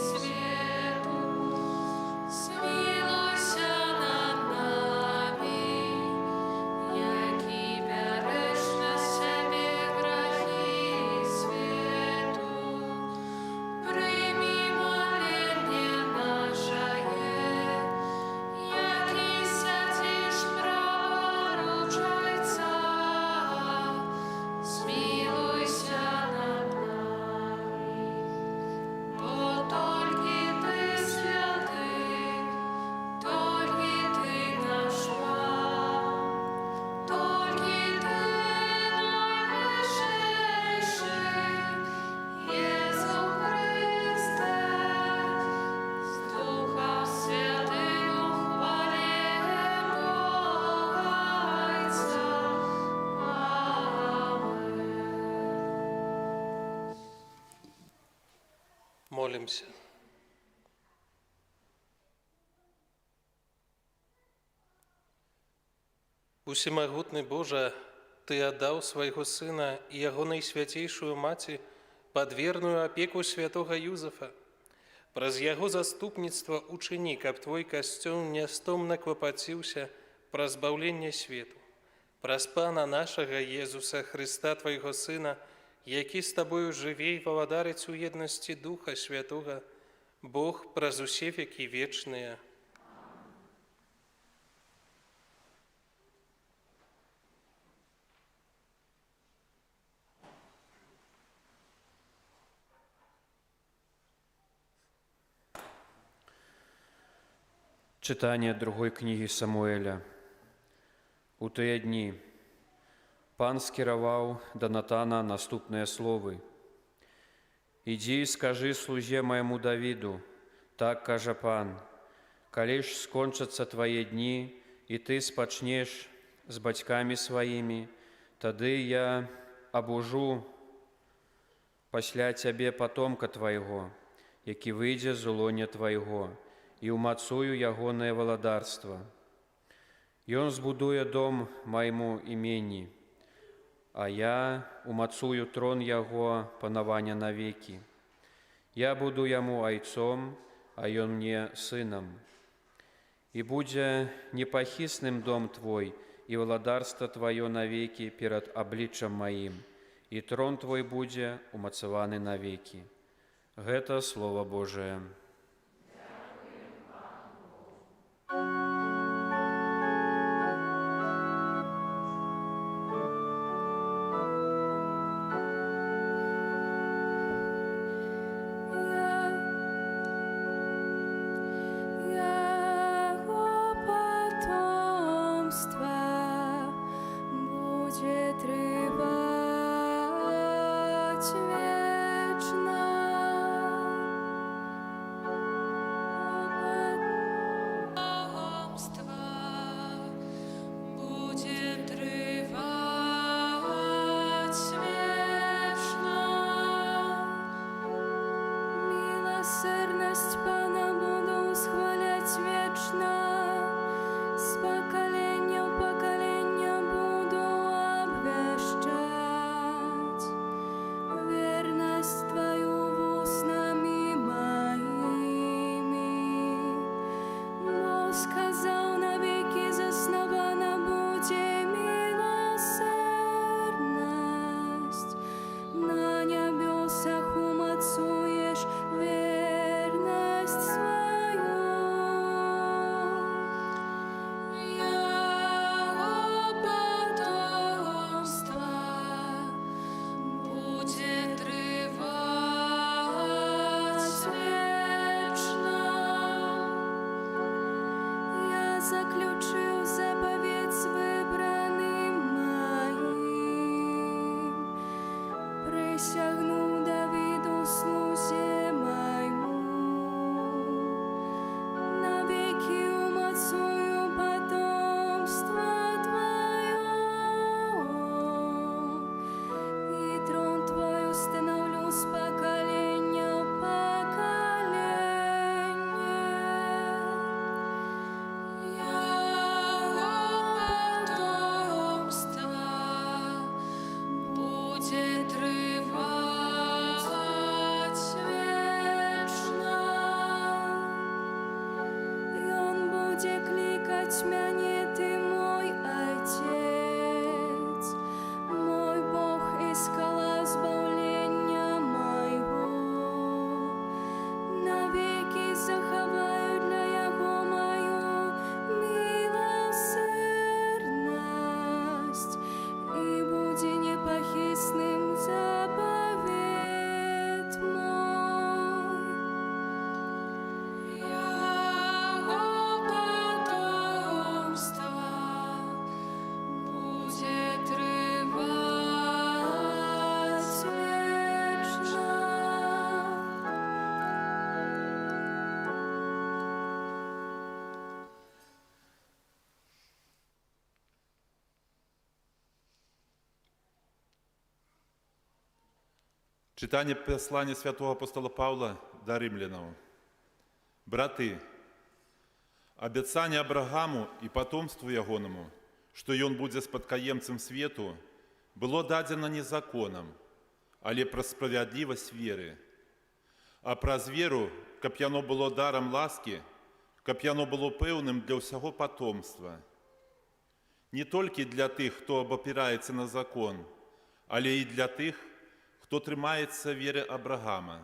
світу, змілуйся над нами, який береш на себе грехи світу, прийми моління наше, який сядеш праворуч Отця, змілуйся над нами, бо тільки Ти святий, тільки Ти наш Пан, тільки Ти найвищийший, Єсу Христе, з Духом Святим ухвалюємо Бога Отця. Амінь. Молимся. Усемагутны Божа, Ты аддаў свайго Сына і Яго найсвяцейшую Маці пад верную апеку святога Юзафа. Праз яго заступніцтва учыні, каб твой касцёл нястомна клапаціўся пра збаўленне свету. Праз Пана нашага Езуса Христа, Твайго Сына, які з Табою жыве і валадарыць у еднасці Духа Святога, Бог праз усе векі вечныя. Читання другої книги Самуэля. У тыя дні Пан скіраваў да Натана наступныя словы. «Ідзі і скажы слузе майму Давіду, так кажа Пан, калі ж скончацца твае дні, і ты спачнеш з бацькамі сваімі, тады я абужу пасля цябе патомка твайго, які выйдзе з улоня твайго, і ўмацую ягонае валадарства. Ён збудуе дом майму імені, а я умацую трон яго панавання навекі. Я буду яму айцом, а ён мне сынам. І будзе непахісным дом твой, і валадарства тваё навекі перад абліччам маім, і трон твой будзе умацаваны навекі». Гэта Слова Божие. Читание послания святого апостола Павла до римлянам. «Браты, обетование Аврааму и потомству ягоному, что ён будзе спадкаемцем свету, было дадено не законом, але пра справядлівасць веры. А праз веру, каб яно было дарам ласкі, каб яно было пэўным для ўсяго патомства. Не толькі для тых, хто абапіраецца на закон, але і для тых, хто трымаецца веры Абрагама,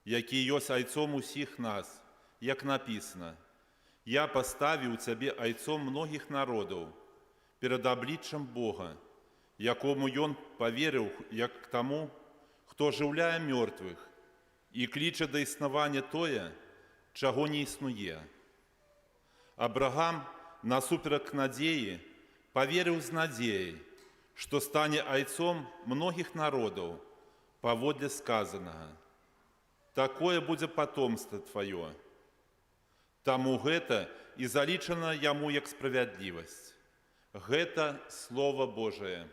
які ёсць айцом усіх нас, як напісана: «Я паставіў цябе айцом многіх народаў перад абліччам Бога, якому ён паверыў як к таму, хто ажыўляе мёртвых і кліча да існавання тое, чаго не існуе». Абрагам, насуперак надзеі, паверыў з надзеяй, што стане айцом многіх народаў паводле сказанага: «Такое будзе патомства тваё». Таму гэта і залічана яму як справядлівасць. Гэта Слова Божае.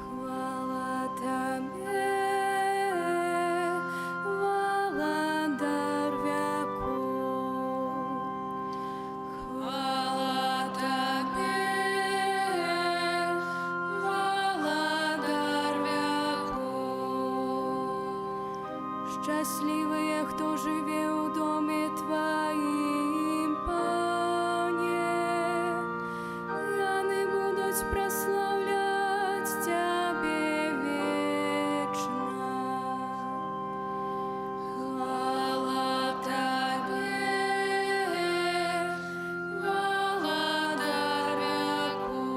Хвала Табе, Володар веков. Хвала Табе, Володар веков. Щасливые, хто живе у доме Твоим, Пане, яны будуть прославлять Тебе вечно. Хвала Тебе, Володар веков.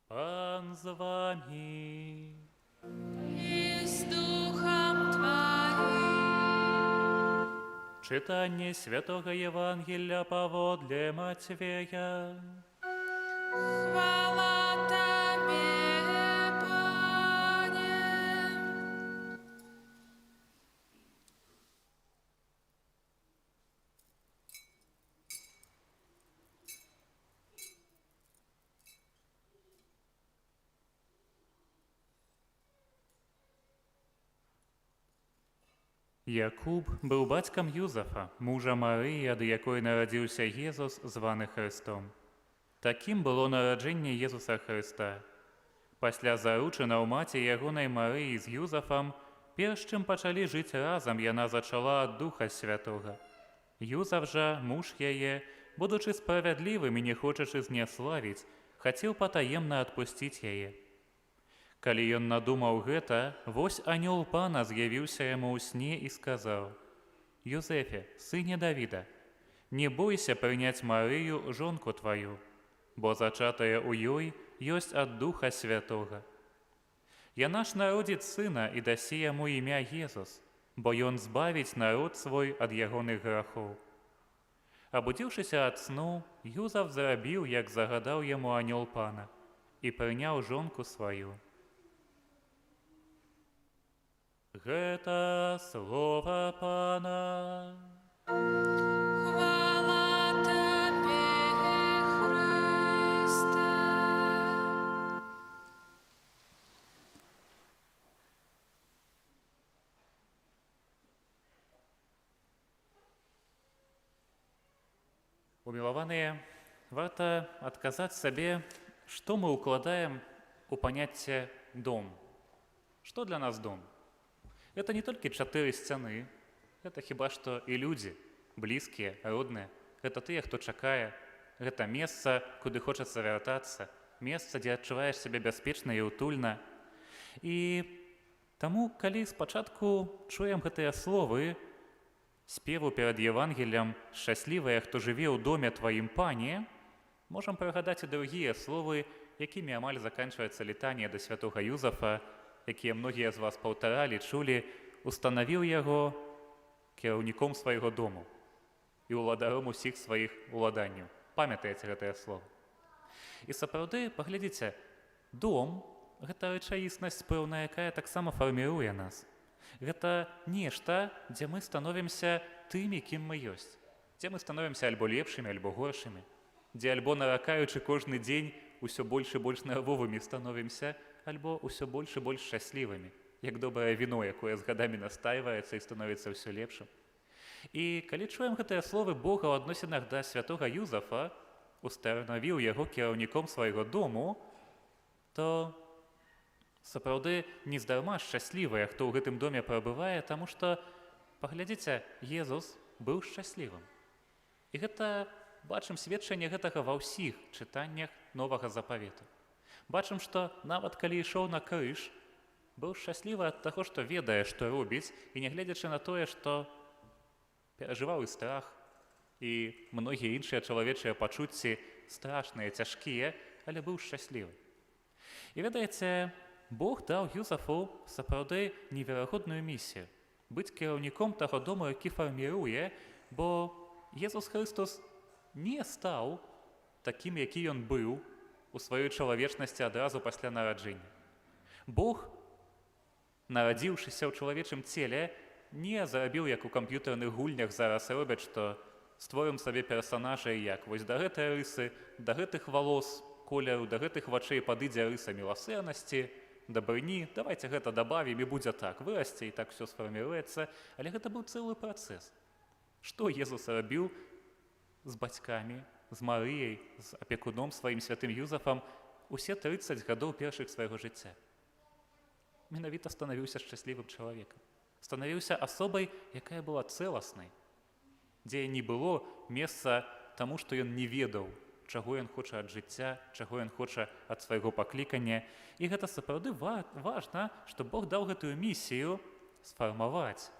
Пан з вами. И с Духом Твоим. Читання Святого Євангелія паводле Матвея. Хвала Тебе, Пане. Якуб быў бацькам Юзафа, мужа Марыі, ад якой нарадзіўся Езус, званы Христом. Такім было нараджэнне Езуса Хрыста. Пасля заручынаў маці ягонай Марыі з Юзафам, перш чым пачалі жыць разам, яна зачала ад Духа Святога. Юзаф жа, муж яе, будучы справядлівым і не хочачы зняславіць, хацеў патаемна адпусціць яе. Калі ён надумаў гэта, вось анёл пана з'явіўся яму ў сне і сказаў: «Юзефе, сыне Давіда, не бойся прыняць Марыю, жонку тваю, бо зачатая ў ёй ёсць ад Духа Святога. Яна ж народзіць сына і дасі яму імя Езус, бо ён збавіць народ свой ад ягоных грахоў». Абудзіўшыся ад сну, Юзаф зрабіў, як загадаў яму анёл пана, і прыняў жонку сваю. Гэта слова пана. Хвала Тебе, Христе. Умілаваныя, варта адказаць сабе, што мы ўкладаем у паняцце «дом». Што для нас дом? Это не толькі 4 сцяны, гэта хіба што і людзі, блізкія, родныя. Гэта тыя, хто чакае. Гэта месца, куды хочацца вяртацца, месца, дзе адчуваеш сябе бяспечна і ўтульна. І таму, калі спачатку чуем гэтыя словы, спеву перад Евангеліем «Шчаслівыя, хто жыве ў доме Тваім, Пане», можам прыгадаць і другія словы, якімі амаль заканчваецца літанне да святога Юзафа, якія многія з вас паўтаралі, чулі, устанавіў яго кіраўніком свайго дому і ўладаром усіх сваіх уладанняў. Памятаеце гэтае слово? І сапраўды, паглядзіце, дом – гэта рэчаіснасць пэўная, якая таксама фарміруе нас. Гэта нешта, дзе мы становімся тымі, кім мы ёсць, дзе мы становімся альбо лепшымі, альбо горшымі, дзе альбо наракаючы кожны дзень ўсё больш і больш нервовымі становімся, альбо ўсё больш і больш шчаслівымі, як добрае віно, якое з гадамі настайваецца і становіцца ўсё лепшым. І калі чуем гэтыя словы Бога ў адносінах да святога Юзафа, устанавіў яго кіраўніком свайго дому, то сапраўды нездарма шчаслівыя, хто ў гэтым доме прабывае, таму што, паглядзіце, Езус быў шчаслівым. І гэта, бачым сведчанне гэтага ва ўсіх чытаннях Новага Запавету. Бачым, што нават калі ішоў на крыж, быў шчаслівы ад таго, што ведае, што робіць, і нягледзячы на тое, што перажываў і страх, і многія іншыя чалавечыя пачуцці страшныя, цяжкія, але быў шчаслівы. І ведаеце, Бог даў Юзафу сапраўды неверагодную місію – быць кіраўніком таго дому, які фарміруе, бо Езус Христос не стаў такім, які ён быў у сваёй чалавечнасці адразу пасля нараджэння. Бог, нарадзіўшыся ў чалавечым целе, не зарабіў, як у камп'ютарных гульнях зараз робяць, што створым сабе персанажа, як вось да гэтай рысы, да гэтых валос колеру, да гэтых вачэй падыдзе рыса міласэрнасці, дабрыні, давайте гэта дабавім і будзе так, вырасце і так все сфарміруецца, але гэта быў цэлы працэс. Што Езус рабіў з бацькамі, з Марыяй, з апекуном сваім святым Юзафам усе 30 гадоў першых свайго жыцця? Менавіта станавіўся шчаслівым чалавекам. Станавіўся асобай, якая была цэласнай, дзе не было месца таму, што ён не ведаў, чаго ён хоча ад жыцця, чаго ён хоча ад свайго паклікання. І гэта сапраўды важна, што Бог даў гэтую місію сфармаваць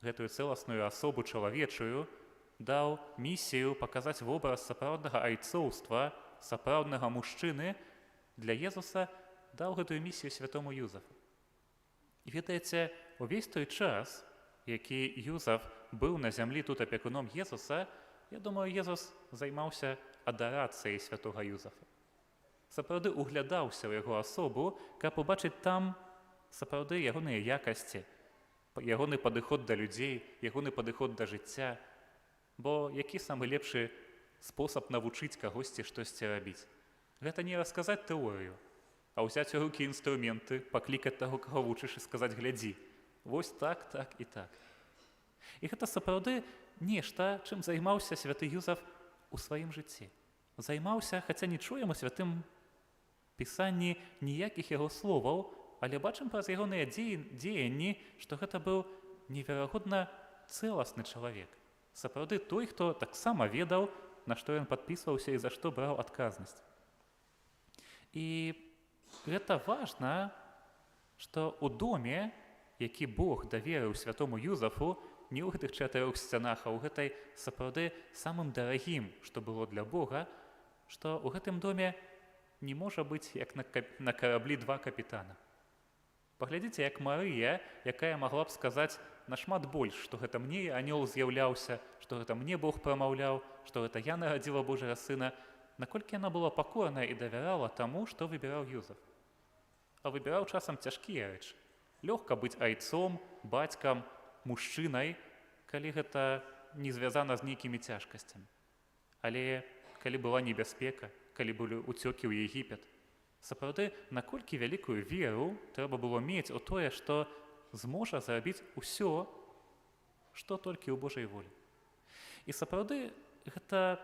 гэтую цэласную асобу чалавечую, даў місію паказаць вобраз сапраўднага айцоўства, сапраўднага мужчыны. Для Езуса даў гэтую місію святому Юзафу. І ведаеце, увесь той час, які Юзаф быў на зямлі тут апекуном Езуса, я думаю, Езус займаўся адарацыяй святога Юзафа. Сапраўды углядаўся ў яго асобу, каб убачыць там сапраўды ягоныя якасці, ягоны падыход да людзей, ягоны падыход да жыцця. Бо які самы лепшы спосаб навучыць кагосьці штосьці рабіць? Гэта не расказаць тэорыю, а ўзяць у рукі інструменты, паклікаць таго, каго вучыш, і сказаць: глядзі, вось так, так і так. І гэта сапраўды нешта, чым займаўся святы Юзаф у сваім жыцці. Займаўся, хаця не чуем у святым пісанні ніякіх яго словаў, але бачым праз ягоныя дзеянні, што гэта быў неверагодна цэласны чалавек. Сапраўды той, хто таксама ведаў, на што ён падпісваўся і за што браў адказнасць. І гэта важна, што ў доме, які Бог даверыў святому Юзафу, не ў гэтых 4 сцянах, а ў гэтай сапраўды самым дарагім, што было для Бога, што ў гэтым доме не можа быць, як на караблі 2 капітана. Паглядзіце, як Марыя, якая магла б сказаць нашмат больш, што гэта мне анёл з'яўляўся, што гэта мне Бог прамаўляў, што гэта я нарадзіла Божага Сына, наколькі яна была пакорная і давярала таму, што выбіраў Юзаф. А выбіраў часам цяжкія рэчы. Лёгка быць айцом, бацькам, мужчынай, калі гэта не звязана з нейкімі цяжкасцямі. Але калі была небяспека, калі былі ўцёкі ў Егіпет, сапраўды, наколькі вялікую веру трэба было мець у тое, што зможа зрабіць усё, што толькі ў Божай волі. І сапраўды, гэта,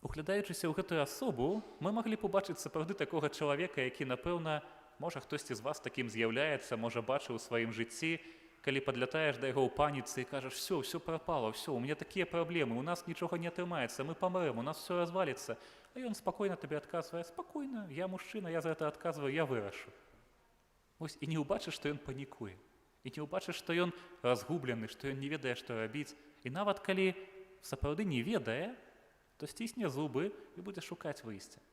углядаючыся ў гэтую асобу, мы маглі побачыць сапраўды такога чалавека, які, напэўна, можа, хтосьці з вас такім з'яўляецца, можа, бачыў у сваім жыцці, калі падлятаеш да яго ў паніцы і кажаш: все прапала, все, у меня такія праблемы, у нас нічога не атрымаецца, мы памрэм, у нас все разваліцца. А ён спакойна табе адказвае: спакойна, я мужчына, я за гэта адказваю, я вырашу. Вось, і не ўбачыш, што ён панікуе. І не ўбачыш, што ён разгублены, што ён не ведае, што рабіць. І нават калі сапраўды не ведае, то сцісне зубы і будзе шукаць выйсце.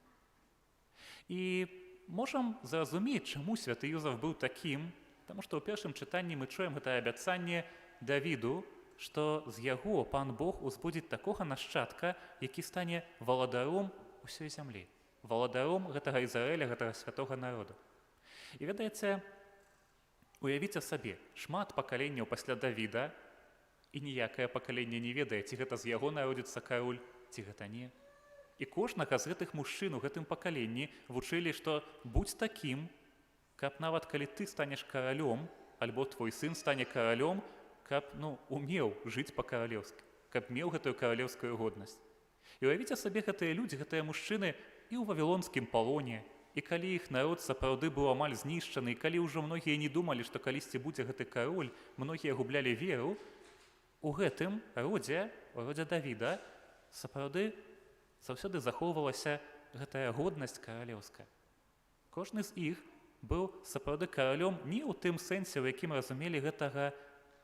І можам зразумець, чаму святы Юзаф быў такім, таму што ў першым чытанні мы чуем гэтае абяцанне Давіду, што з яго пан Бог узбудзіць такога нашчадка, які стане валадаром усёй зямлі, валадаром гэтага Ізраіля, гэтага святога народу. І ведаеце, уявіце сабе, шмат пакаленняў пасля Давіда, і ніякае пакаленне не ведае, ці гэта з яго народзіцца кароль, ці гэта не. І кожнага з гэтых мужчын у гэтым пакаленні вучылі, што будзь такім, каб нават калі ты станеш каралём, альбо твой сын стане каралём, каб умеў жыць па-каралеўску, каб меў гэтую каралеўскую годнасць. І уявіце сабе гэтыя людзі, гэтыя мужчыны і ў вавілонскім палоне, і калі іх народ сапраўды быў амаль знішчаны, і калі ўжо многія не думалі, што калісьці будзе гэты кароль, многія гублялі веру, у гэтым родзе Давіда, сапраўды заўсёды захоўвалася гэтая годнасць каралеўская. Кожны з іх быў сапраўды каралём не ў тым сэнсе, у якім разумелі гэтага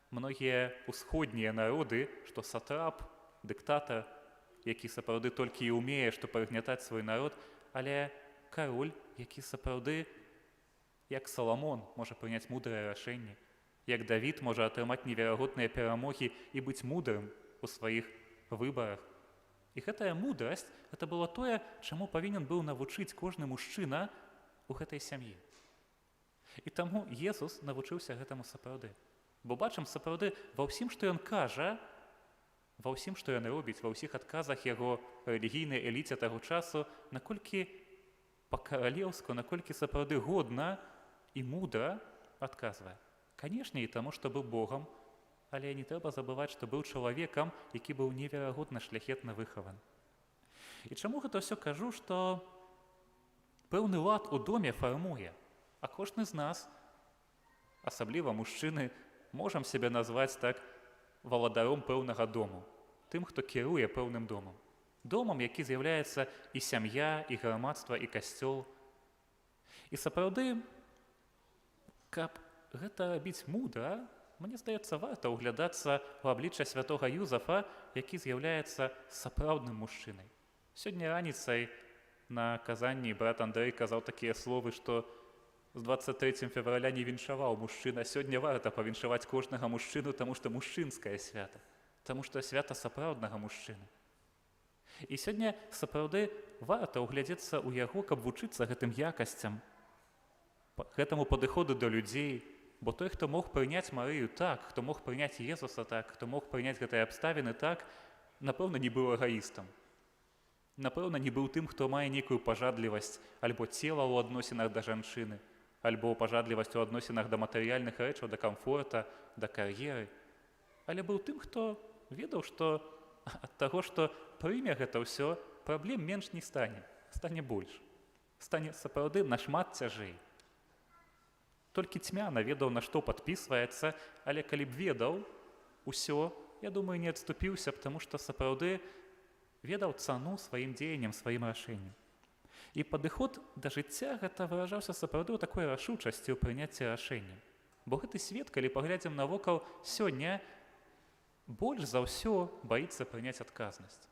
многія ўсходнія народы, што сатрап, дыктатар, які сапраўды толькі і ўмее, што прыгнятаць свой народ, але кароль, які сапраўды, як Саламон, можа прыняць мудрае рашэнне, як Давід можа атрымаць неверагодныя перамогі і быць мудрым у сваіх выбарах. І гэтая мудрасць, гэта было тое, чаму павінен быў навучыць кожны мужчына ў гэтай сям'і. І таму Езус навучыўся гэтаму сапраўды. Бо бачым сапраўды ва ўсім, што ён кажа, ва ўсім, што ён робіць, ва ўсіх адказах яго рэлігійнай эліце таго часу, наколькі па-каралеўску, наколькі сапраўды годна і мудра адказвае. Канешне, і таму, што быў Богам, але не трэба забываць, што быў чалавекам, які быў неверагодна шляхетна выхаван. І чаму гэта ўсё кажу, што пэўны лад у доме фармуе, а кожны з нас, асабліва мужчыны, можам сябе назваць так валадаром пэўнага дому, тым, хто кіруе пэўным домам. Домам, які з'яўляецца і сям'я, і грамадства, і касцёл. І сапраўды, каб гэта рабіць мудра, мне здаецца, варта ўглядацца ў аблічча святога Юзафа, які з'яўляецца сапраўдным мужчынай. Сёння раніцай на казанні брат Андрэй казаў такія словы, што з 23 февраля не віншаваў мужчына. Сёння варта павіншаваць кожнага мужчыну, таму што мужчынскае свята, таму што свята сапраўднага мужчыны. І сёння сапраўды варта ўглядзецца ў яго, каб вучыцца гэтым якасцям, гэтаму падыходу да людзей, бо той, хто мог прыняць Марыю так, хто мог прыняць Езуса так, хто мог прыняць гэтыя абставіны так, напэўна, не быў эгаістам. Напэўна, не быў тым, хто мае нейкую пажадлівасць альбо цела ў адносінах да жанчыны, альбо пажадлівасць у адносінах да матэрыяльных рэчаў, да камфорта, да кар'еры. Але быў тым, хто ведаў, што ад таго, што прыме гэта ўсё, праблем менш не стане, стане больш. Стане сапраўды нашмат цяжэй. Толькі цьмяна ведаў, на што падпісваецца, але калі б ведаў усё, я думаю, не адступіўся б, таму што сапраўды ведаў цану сваім дзеянням, сваім рашэннем. І падыход да жыцця гэта выражаўся сапраўды ў такой рашучасці ў прыняцці рашэння. Бо гэты свет, калі паглядзім навокал, сёння больш за ўсё баіцца прыняць адказнасць.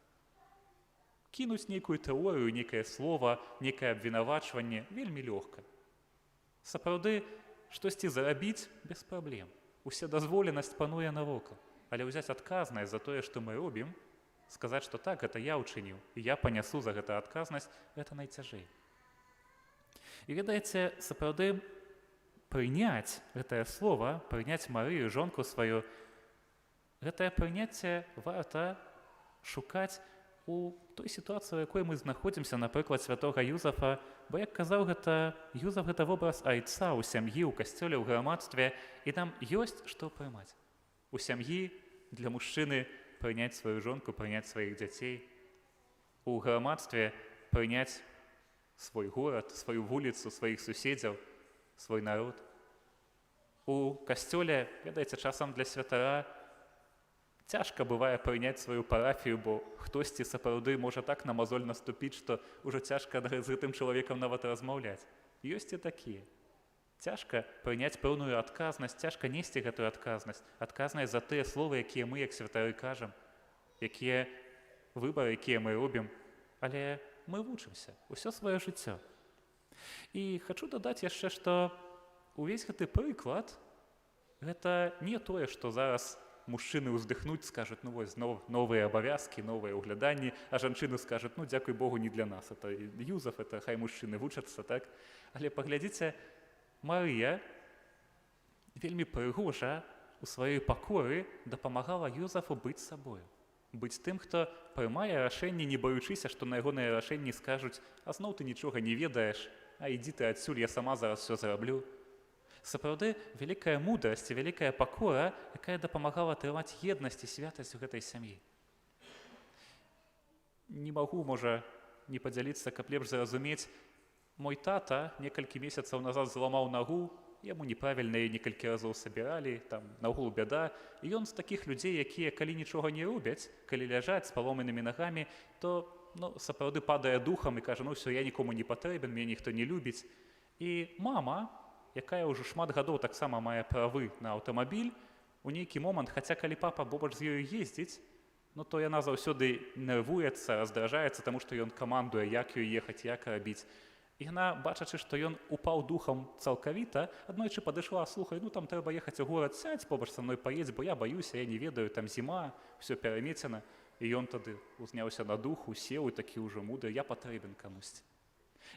Кінуць нейкую тэорыю, нейкае слова, нейкае абвінавачванне вельмі лёгка. Сапраўды, штосьці зарабіць без праблем. Уся дазволенасць пануе навокал. Але ўзяць адказнасць за тое, што мы робім, сказаць, што так, гэта я ўчыніў, і я панясу за гэта адказнасць, гэта найцяжэй. І ведаеце, сапраўды прыняць гэтае слова, прыняць Марыю, жонку сваю, гэтае прыняцце варта шукаць у той сітуацыі, у якой мы знаходзімся, напрыклад, святога Юзафа, бо, як казаў, Юзаф гэта вобраз айца ў сям'і, у касцёле, ў грамадстве, і там ёсць што прымаць. У сям'і для мужчыны прыняць сваю жонку, прыняць сваіх дзяцей, у грамадстве прыняць свой горад, сваю вуліцу, сваіх суседзяў, свой народ. У касцёле, ведаеце, часам для святара цяжка бывае прыняць сваю парафію, бо хтосьці сапраўды можа так на мазоль наступіць, што ўжо цяжка з гэтым чалавекам нават размаўляць. Ёсць і такія. Цяжка прыняць пэўную адказнасць, цяжка несці гэтую адказнасць, адказнасць за тыя словы, якія мы, як святары, кажам, якія выбары, якія мы робім, але мы вучымся ўсё сваё жыццё. І хачу дадаць яшчэ, што увесь гэты прыклад гэта не тое, што зараз мужчыны ўздыхнуць, скажуць, ну вось новыя абавязкі, новыя ўгляданні, а жанчыны скажуць, ну дзякуй Богу, не для нас, это Юзаф, это хай мужчыны вучацца, так? Але паглядзіце, Марыя вельмі прыгожа у сваёй пакоры дапамагала Юзафу быць сабою. Быць тым, хто прымае рашэнні, не баючыся, што на ягоныя рашэнні скажуць: «А зноў ты нічога не ведаеш, а ідзі ты адсюль, я сама зараз все зраблю». Сапраўды, вялікая мудрасць і вялікая пакора, якая дапамагала трымаць еднасць і святасць у гэтай сям'і. Не магу, можа, не падзяліцца, каб лепш зразумець. Мой тата некалькі месяцаў назад зламаў нагу, яму неправільна яе некалькі разоў сабіралі, там нагул бяда. І ён з такіх людзей, якія калі нічога не робяць, калі ляжаць з паломанымі нагамі, то сапраўды падае духам і кажа: «Все, я нікому не патрэбен, мяне ніхто не любіць». І мама, якая ўжо шмат гадоў таксама мае правы на аўтамабіль, у нейкі момант, хаця калі папа побач з ёю ездзіць, то яна заўсёды нервуецца, раздражаецца, таму што ён камандуе, як ёй ехаць, як рабіць. І яна, бачачы, што ён упаў духам цалкавіта, аднойчы падышла: «Слухай, там трэба ехаць у горад, сядзь побач са мной, паедзь, бо я баюся, я не ведаю, там зіма, ўсё перамецена». І ён тады узняўся на духу, сеў і такі ўжо мудры: «Я патрэбен камусьці».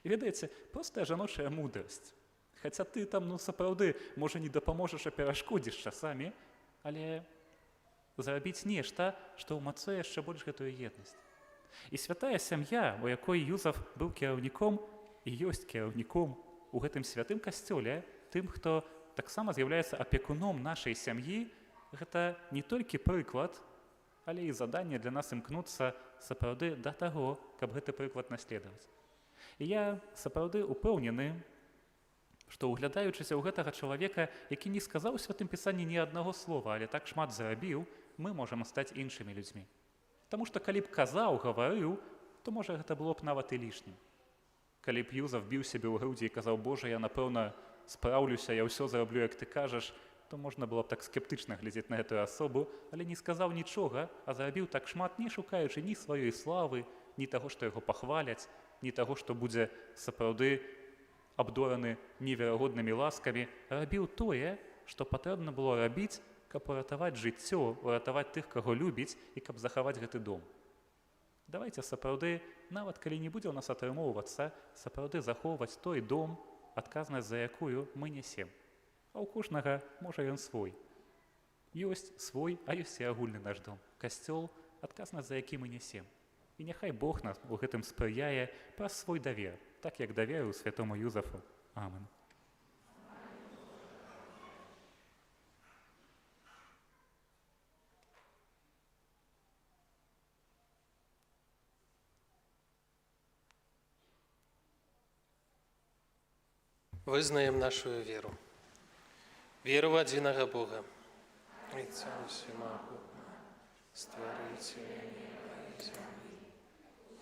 І ведаеце, простая жаночая мудрасць. Хаця ты там, сапраўды, можа, не дапаможаш, а перашкодзіш часамі, але зрабіць нешта, што ўмацуе яшчэ больш гэтую еднасць. І святая сям'я, у якой Юзаф быў кіраўніком і ёсць кіраўніком у гэтым святым касцёле, тым, хто таксама з'яўляецца апекуном нашай сям'і, гэта не толькі прыклад, але і заданне для нас імкнуцца сапраўды да таго, каб гэты прыклад наследаваць. І я сапраўды упэўнены, што, углядаючыся ў гэтага чалавека, які не сказаў у Святым Пісанні ні аднаго слова, але так шмат зарабіў, мы можам стаць іншымі людзьмі. Таму што калі б казаў, гаварыў, то, можа, гэта было б нават і лішнім. Калі б Юзаф біў сябе ў грудзі і казаў: «Божа, я, напэўна, спраўлюся, я ўсё зараблю, як ты кажаш», то можна было б так скептычна глядзець на гэтую асобу, але не сказаў нічога, а зарабіў так шмат, не шукаючы ні сваёй славы, ні таго, што яго пахваляць, ні таго, што будзе сапраўды абдораны неверагоднымі ласкамі, рабіў тое, што патрэбна было рабіць, каб уратаваць жыццё, уратаваць тых, каго любіць, і каб захаваць гэты дом. Давайце сапраўды, нават калі не будзе ў нас атрымоўвацца, сапраўды захоўваць той дом, адказнасць за якую мы несем. А ў кожнага, можа, ён свой. Ёсць свой, а ёсць і агульны наш дом. Касцёл, адказнасць за які мы несем. І няхай Бог нас у гэтым спрыяе праз свой давер, так як даверыў святому Юзафу. Амен. Вызнаем нашу веру. Веру в адзінага Бога, Отца Всемогутнього, Створителя неба и земли,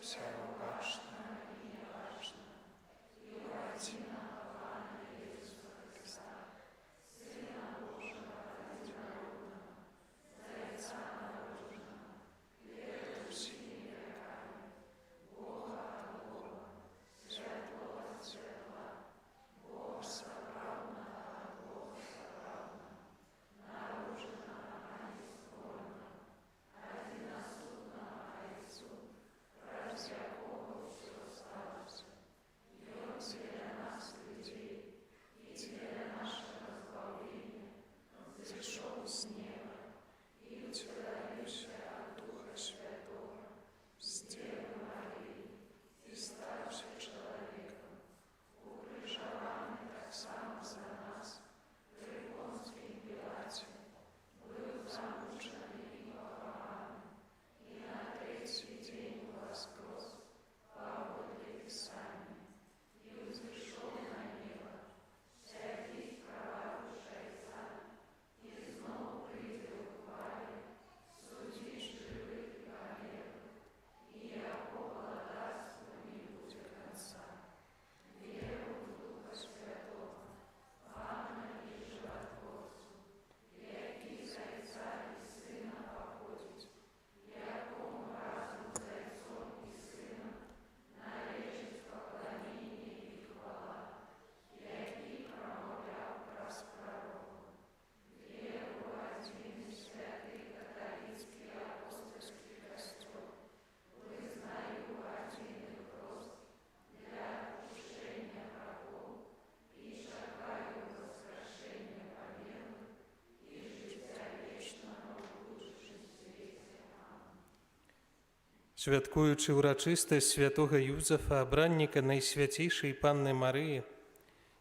всего башного и неважного, и одинакового Иисуса Христа, Сына Божьего единородного, Творца наружного, веру всеми веками, Бога от Бога, святого от святого, Бога соправного от Бога соправного, наружного от исходного, одиносудного Отцу, разряд Святкуючи урачистасць святого Юзафа, абранніка Найсвяцейшай Панны Марыі,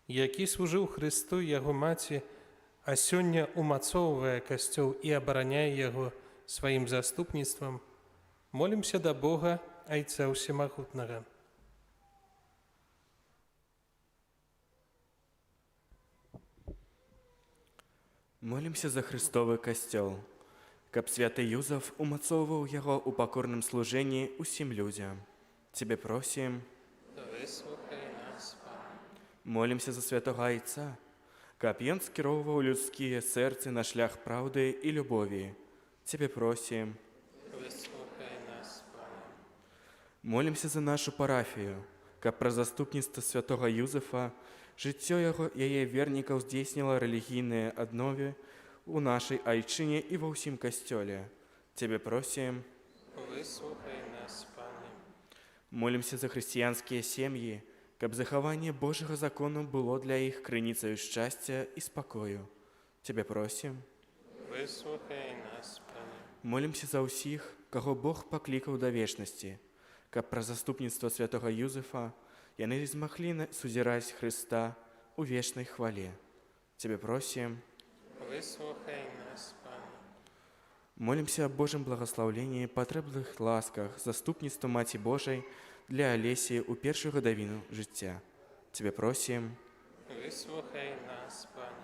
які служыў Хрысту і яго маці, а сёння умацоўвае касцёл і абараняе яго сваім заступніцтвам, молімся да Бога, Айца Усемагутнага. Молімся за Христовы касцёл, каб святы Юзаф умацоўваў яго ў пакорным служэнні ўсім людзям. Цябе просім. Выслухай нас, Пане. Молімся за святога Айца, каб ён скіроўваў людскія сэрцы на шлях праўды і любові. Цябе просім. Выслухай нас, Пане. Молімся за нашу парафію, каб праз заступніцтва святога Юзафа жыццё яе вернікаў здзейсніла рэлігійныя адновы ў нашай айчыне і ва ўсім касцёле. Цябе просім. Выслухай нас, Пане. Молімся за хрысціянскія сем'і, каб захаванне Божага закону было для іх крыніцаю шчасця і спакою. Цябе просім. Выслухай нас, Пане. Молімся за ўсіх, каго Бог паклікаў да вечнасці, каб праз заступніцтва святога Юзафа яны змаглі сузіраць Хрыста ў вечнай хвале. Цябе просім. Выслухай нас, Пане. Молімся аб Божым благаслаўленні, патрэбных ласках, заступніцтва Маці Божай для Алесіі ў першую гадавіну жыцця. Цябе просім. Выслухай нас, Пане.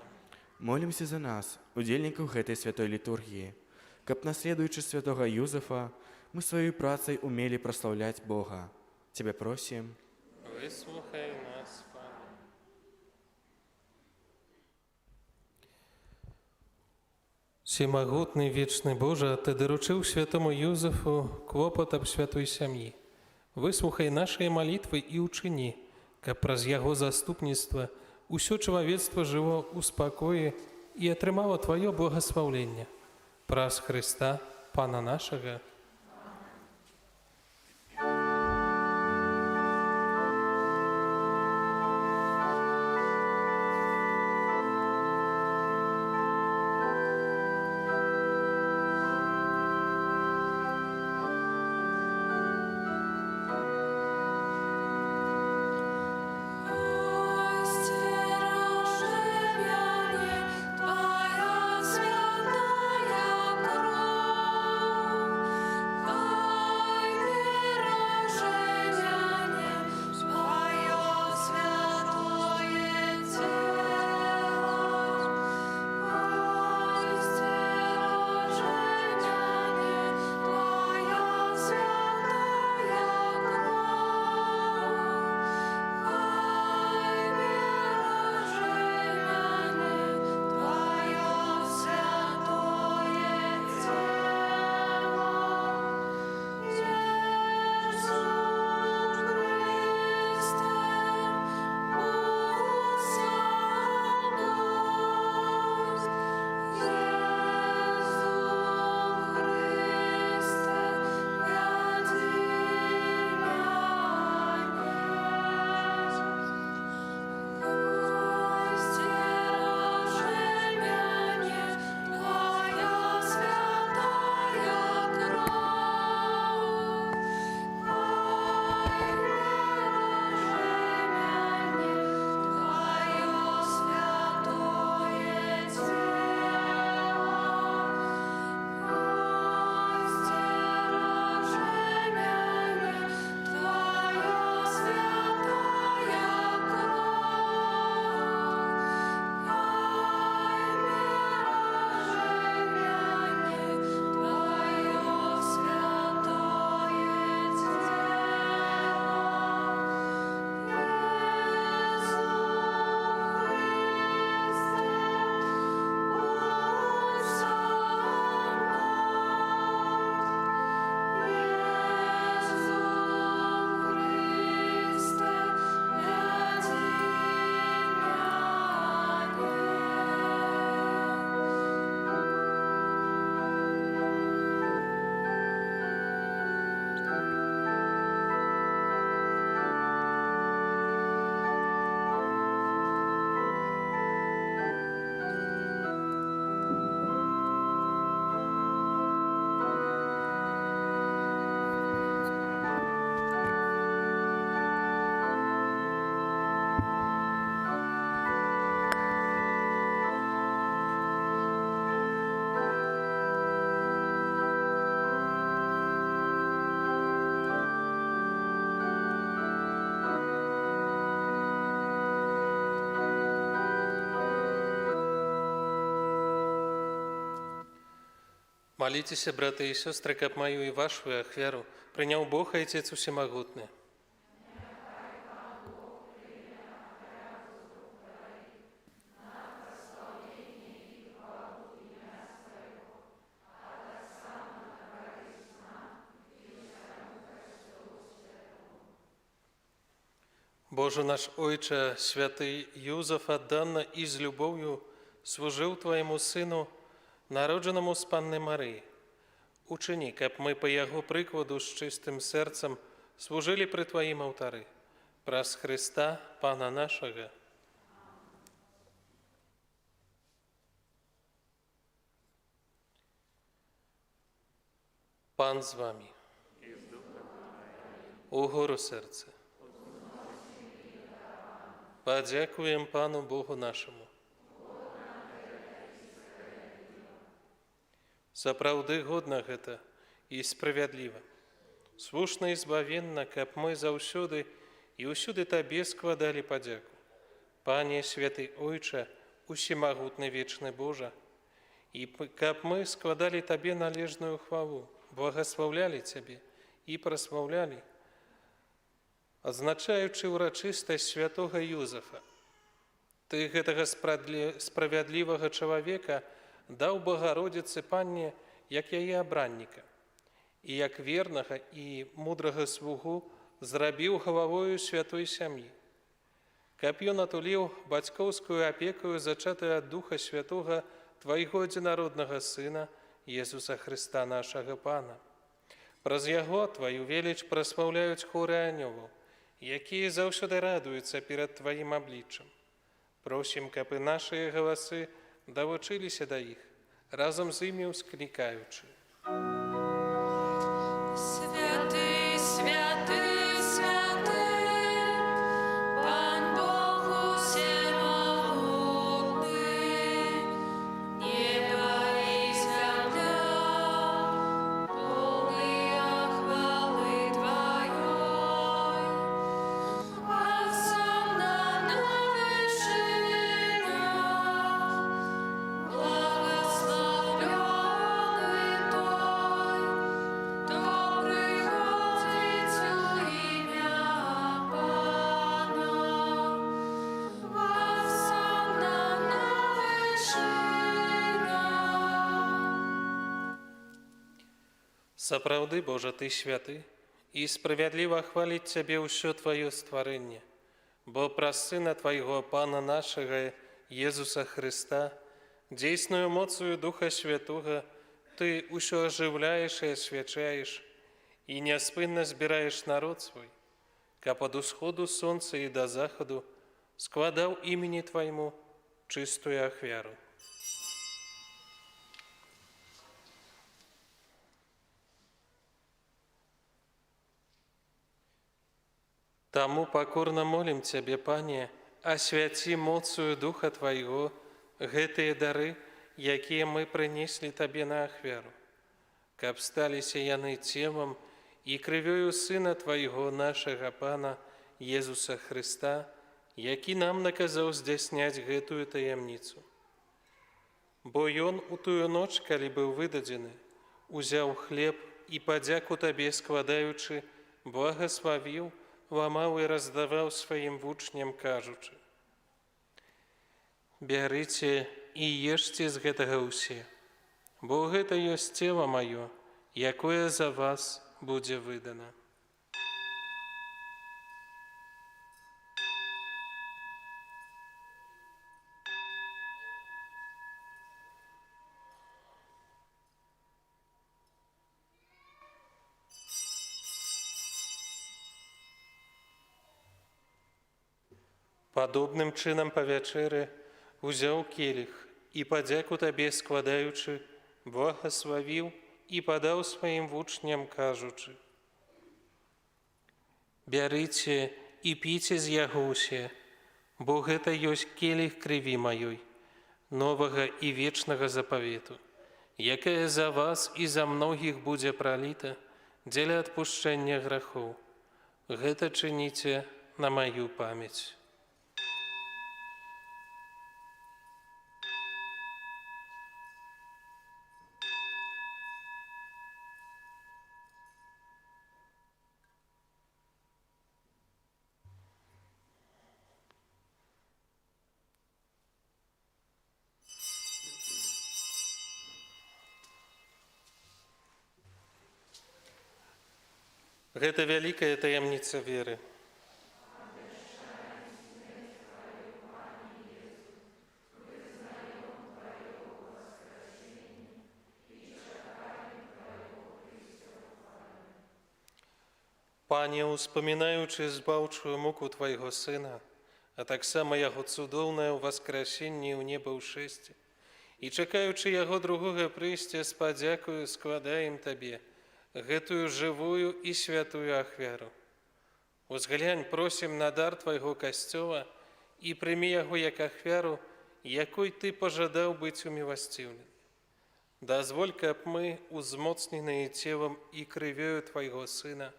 Молімся за нас, удзельнікаў гэтай святой літургіі, каб, наследуючы святога Юзафа, мы сваёй працай умелі праслаўляць Бога. Цябе просім. Выслухай нас, Пане. Всемагутны вечны Божа, Ты даручыў святому Юзафу клопат аб святой сям'і. Выслухай нашыя малітвы і ўчыні, каб праз яго заступніцтва усё чалавецтва жыло ў спакоі і атрымала Тваё благаслаўленне. Праз Хрыста, Пана нашага. Твоя святая кровь Молитесь, браты и сестры, каб мою и вашу ахвяру принял Бог и Отец Всемогутный. Боже наш Ойче, святий Юзеф, отданно и с любовью служил Твоему Сыну, народженому з Панни Марії. Учини, каб ми по Його прикладу з чистим серцем служили при Твоїм алтари. Праз Христа, Пана нашого. Пан з вами. Угору серце. Подякуємо Пану Богу нашому. Сапраўды годна гэта і справядліва. Слушна і збавенна, каб мы заўсёды і ўсюды Табе складалі падзяку. Пане святы Ойча, усемагутны вечны Божа, і каб мы складалі Табе належную хвалу, благаслаўлялі Цябе і праслаўлялі, азначаючы ўрачыстасць святога Юзефа. Ты гэтага справядлівага чалавека даў Богородице Панне, як яе абранніка, і як вернага і мудрага слугу зрабіў галавою святой сям'і. Каб ён атуліў бацькоўскую апекую зачатую ад Духа Святога Твайго адзінароднага Сына, Езуса Христа нашага Пана. Праз Яго Тваю веліч праслаўляюць хоры анёлаў, якія заўсёды радуюцца перад Тваім абліччам. Просім, каб і нашыя галасы давучыліся да іх, разам з імі ўсклікаючы. Святий, святий, святий, Пан Бог усемогутний, небо і земля, полная хвали Твоей. Осанна на вершинах, благословленный Той, кто приходит у имя Пана. Осанна на вершинах. Сапраўды, Божа, Ты святы, і справядліва хваліць Цябе ўсё Тваё стварэнне, бо праз Сына Твайго Пана нашага Езуса Христа, дзейсную моцою Духа Святога, Ты ўсё ажыўляеш і асвячаеш, і няспынна збіраеш народ свой, каб ад усходу сонца і да захаду складаў імені Твайму чыстую ахвяру. Таму пакорна молім Цябе, Пане, асвяці моцою Духа Твайго гэтыя дары, якія мы прынеслі Табе на ахвяру, каб сталіся яны целам і крывёю Сына Твайго, нашага Пана, Езуса Христа, які нам наказаў здзяйсняць гэтую таямніцу. Бо Ён у тую ноч, калі быў выдадзены, узяў хлеб і падзяку Табе складаючы, благаславіў, ламаў і раздаваў сваім вучням, кажучы: «Бярыце і ешце з гэтага ўсе, бо гэта ёсць цела маё, якое за вас будзе выдана». Падобным чынам па вячэры узяў келіх і падзяку Табе складаючы, благаславіў і падаў сваім вучням, кажучы: «Бярыце і піце з яго ўсе, бо гэта ёсць келіх крыві маёй, новага і вечнага запавету, якая за вас і за многіх будзе праліта дзеля адпушчэння грахоў. Гэта чыніце на маю памяць». Гэта вялікая таямніца веры. Пане, успамінаючы збаўчую муку Твайго Сына, а таксама Яго цудоўнае ўваскрасенне ў неба ў шэсці, і чакаючы Яго другога прыйсця з падзякою складаем Табе гэтую жывую і святую ахвяру. Узглянь, просім на дар Твайго Касцёла і прымі яго як ахвяру, якой Ты пажадаў быць уміласціўным. Дазволь, каб мы, узмоцненыя целам і крывёю Твайго Сына,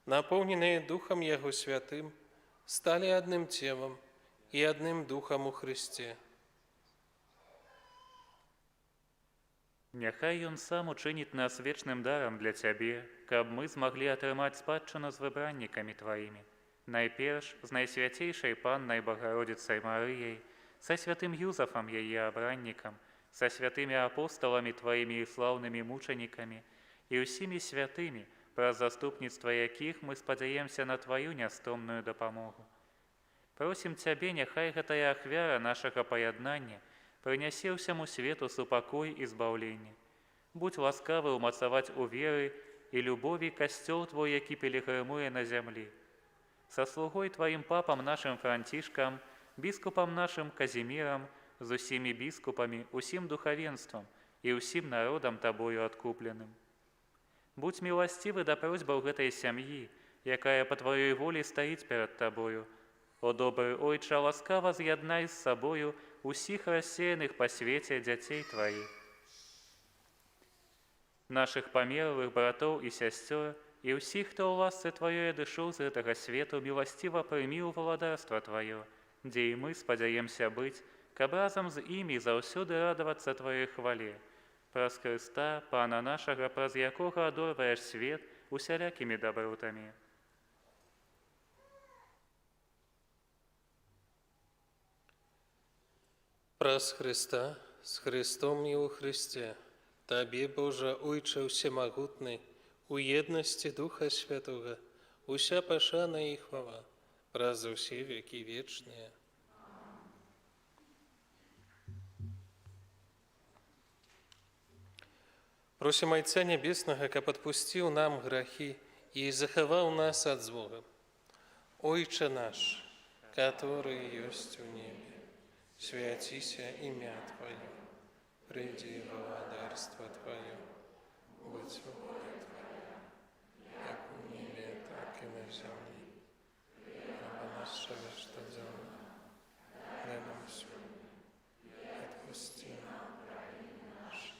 напоўненыя Духам Яго Святым, сталі адным целам і адным Духам у Христе. Няхай Ён сам учыніць нас вечным дарам для Цябе, каб мы змаглі атрымаць спадчыну з выбраннікамі Тваімі. Найперш з Найсвяцейшай Паннай Богородицай Марыяй, са святым Юзафам яе абраннікам, са святымі апосталамі Тваімі і слаўнымі мучанікамі і ўсімі святымі, праз заступніцтва якіх мы спадзяемся на Тваю нястомную дапамогу. Просім Цябе, няхай гэтая ахвяра нашага паяднання прынясе ўсяму свету супакой і збаўленне. Будь ласкавы ўмацаваць у веры і любові касцёл Твой, які пілігрымуе на зямлі. Са слугой Тваім папам нашым Францішкам, біскупам нашым Казімірам, з усімі біскупамі, усім духавенствам і ўсім народам Табою адкупленым. Будь міласцівы да просьбаў гэтай сям'і, якая па Тваёй волі стаіць перад Табою. О добры Ойча, ласкава з'яднай з сабою усіх рассеяных па свеце дзяцей Тваіх. Нашых памерлых братоў і сясцёр і ўсіх, хто ў ласцы Тваёй адышоў з гэтага свету, міласціва прымі ў валадарства Тваё, дзе і мы спадзяемся быць, каб разам з імі заўсёды радавацца Тваёй хвале. Праз Хрыста, Пана нашага, праз якога адорваеш свет усялякімі дабротамі. Праз Христа, з Христом і ў Христе, Табе, Божа, Ойча ўсемагутны, у еднасці Духа Святога, уся пашана і хвала, праз усе векі вечныя. Просім Айца Нябеснага, каб адпусціў нам грахі і захаваў нас ад злога. Ойча наш, который ёсць у небе, свяціся імя Твоё, прыйдзі валадарства Твоё, будь воля Твоя, як у небе, так і на зямлі. Хлеба нашего штодзённого, дай нам сёння, і адпусці нам правіны нашы,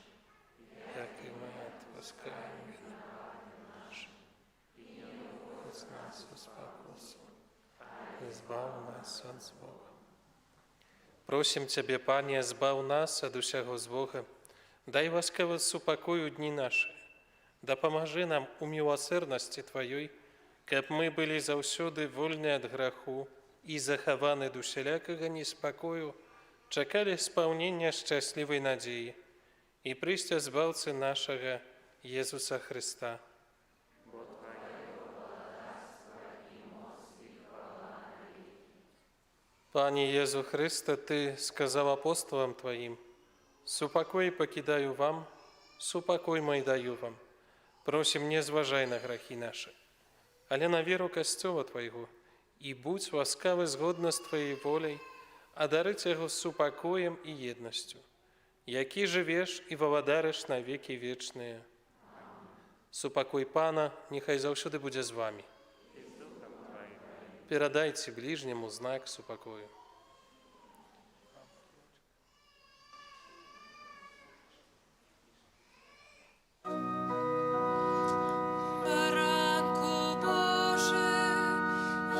як і мы адпускаем вінаватым нашим. І не уводзь нас у спакусу, і збаў нас ад злога. Просім Цябе, Пане, збаў нас ад усяго злога, дай ласкава супакою дні нашы, дапамажы нам у міласэрнасці Тваёй, каб мы былі заўсёды вольны ад граху і захаваны ад усялякага неспакою, чакалі спаўнення шчаслівай надзеі і прыйсця збаўцы нашага Езуса Христа. Пане Езу Христе, Ты сказав апостолам Твоим: «Супокой покидаю вам, супокой мой даю вам. Просим, не зважай на грахи наши, але на веру Костёла Твоего, и будь ласкавы згодно с Твоей волей, одарить его супокоем и едностью, які живеш и валадариш на веки вечные. Супокой Пана, нехай заўсёды будзе з вами. Передайте ближнему знак супокою. Baranku Boży,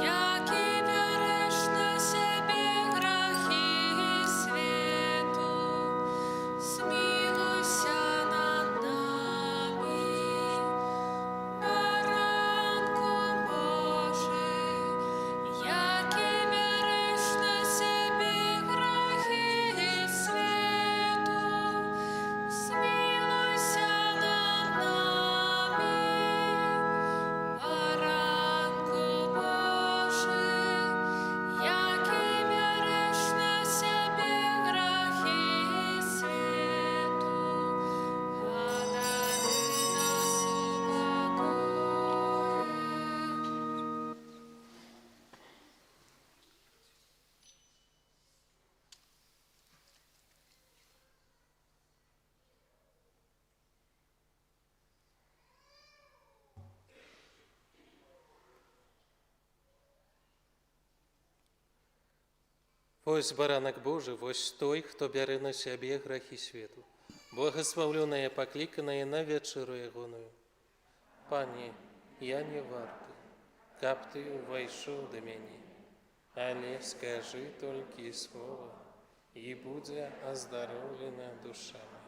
jaki bierzesz na siebie grachy światu, zmiłuj się nad nami. Baranku Boży, jaki bierzesz na Ось баранак Божий, вось той, хто бярэ на сябе грахі свету. Благословленая, покликанная на вечеру ягоную. Пане, я не варты, каб ты увайшоў да мяне, але скажи толькі слова, і будзе аздароўлена душа моя.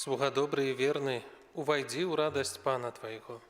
Слуга добрый и верный, увойди в радость Пана Твоего.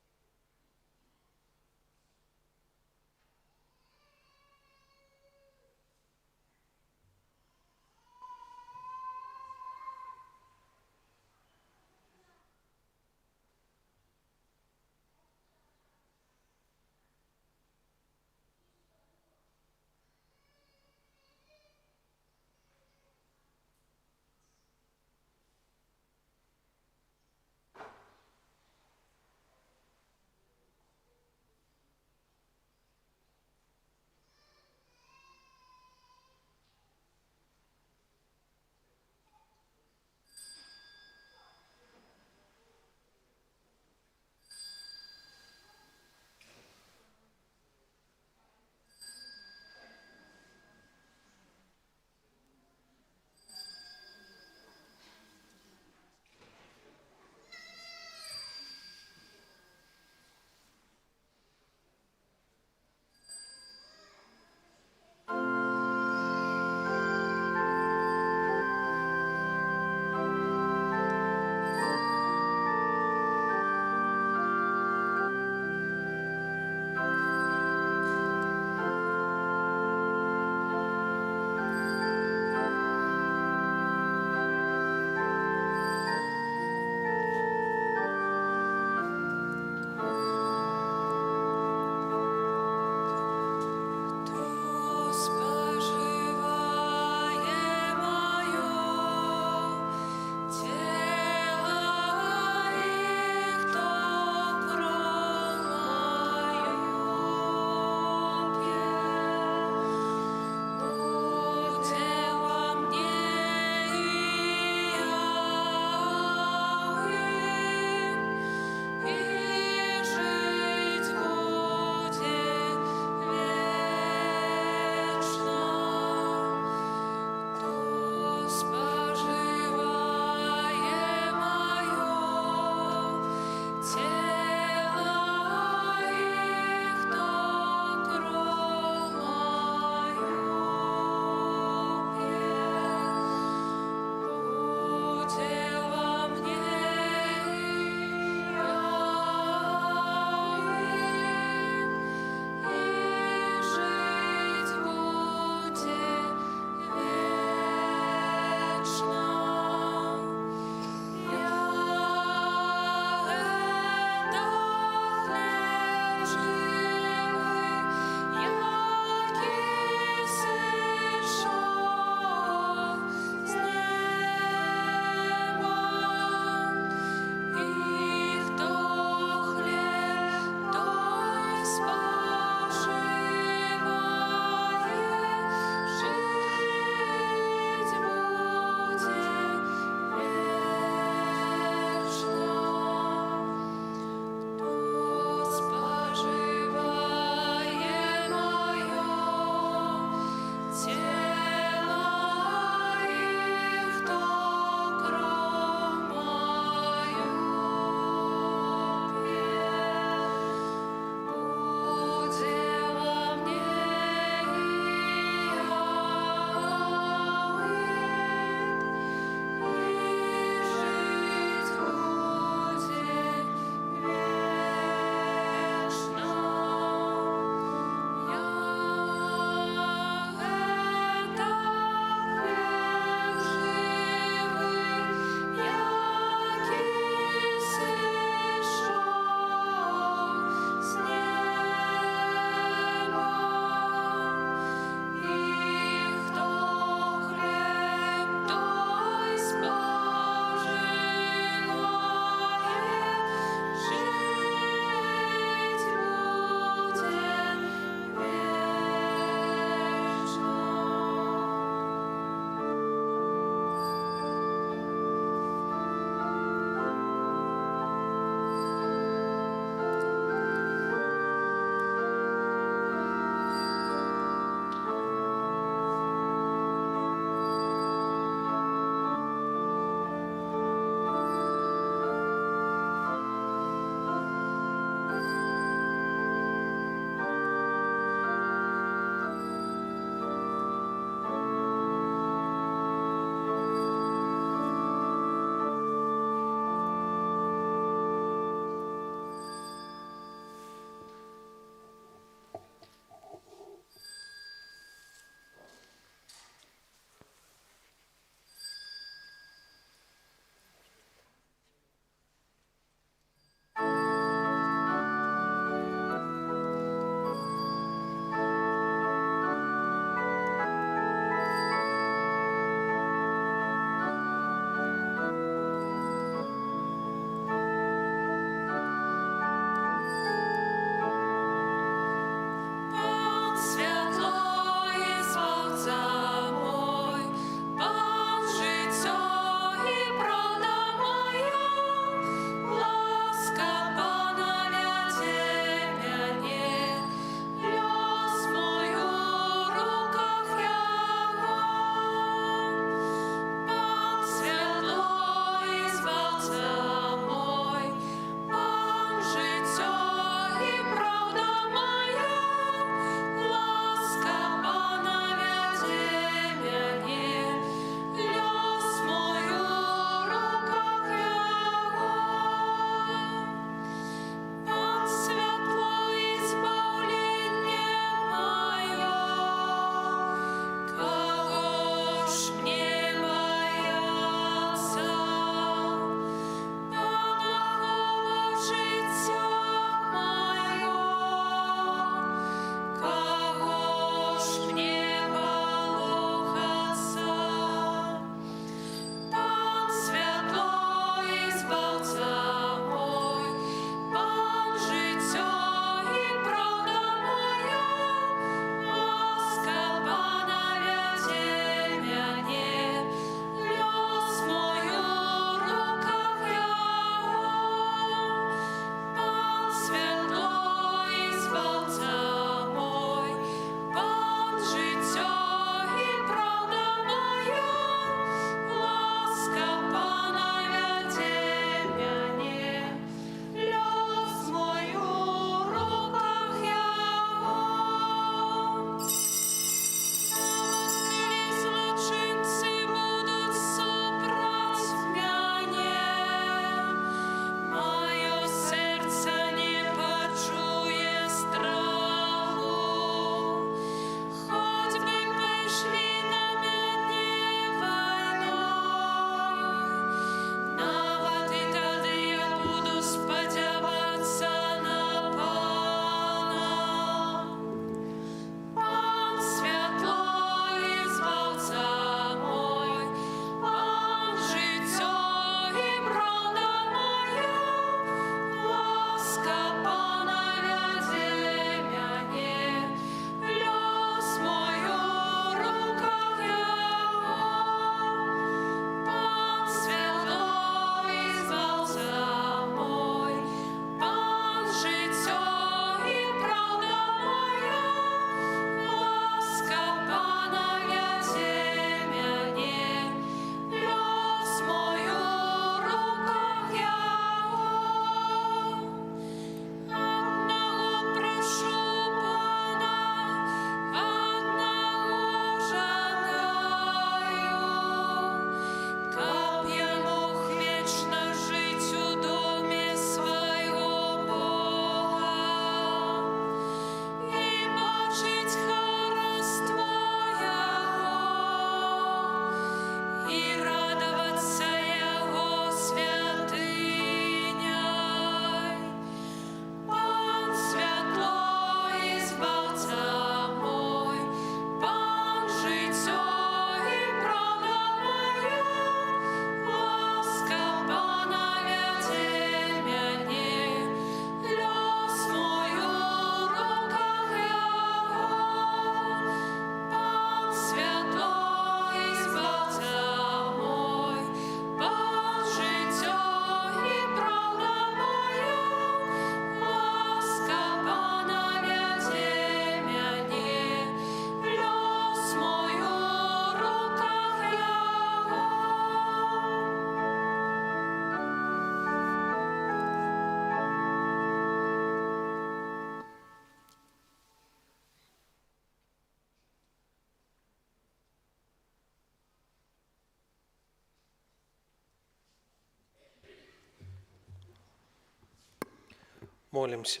Молимся.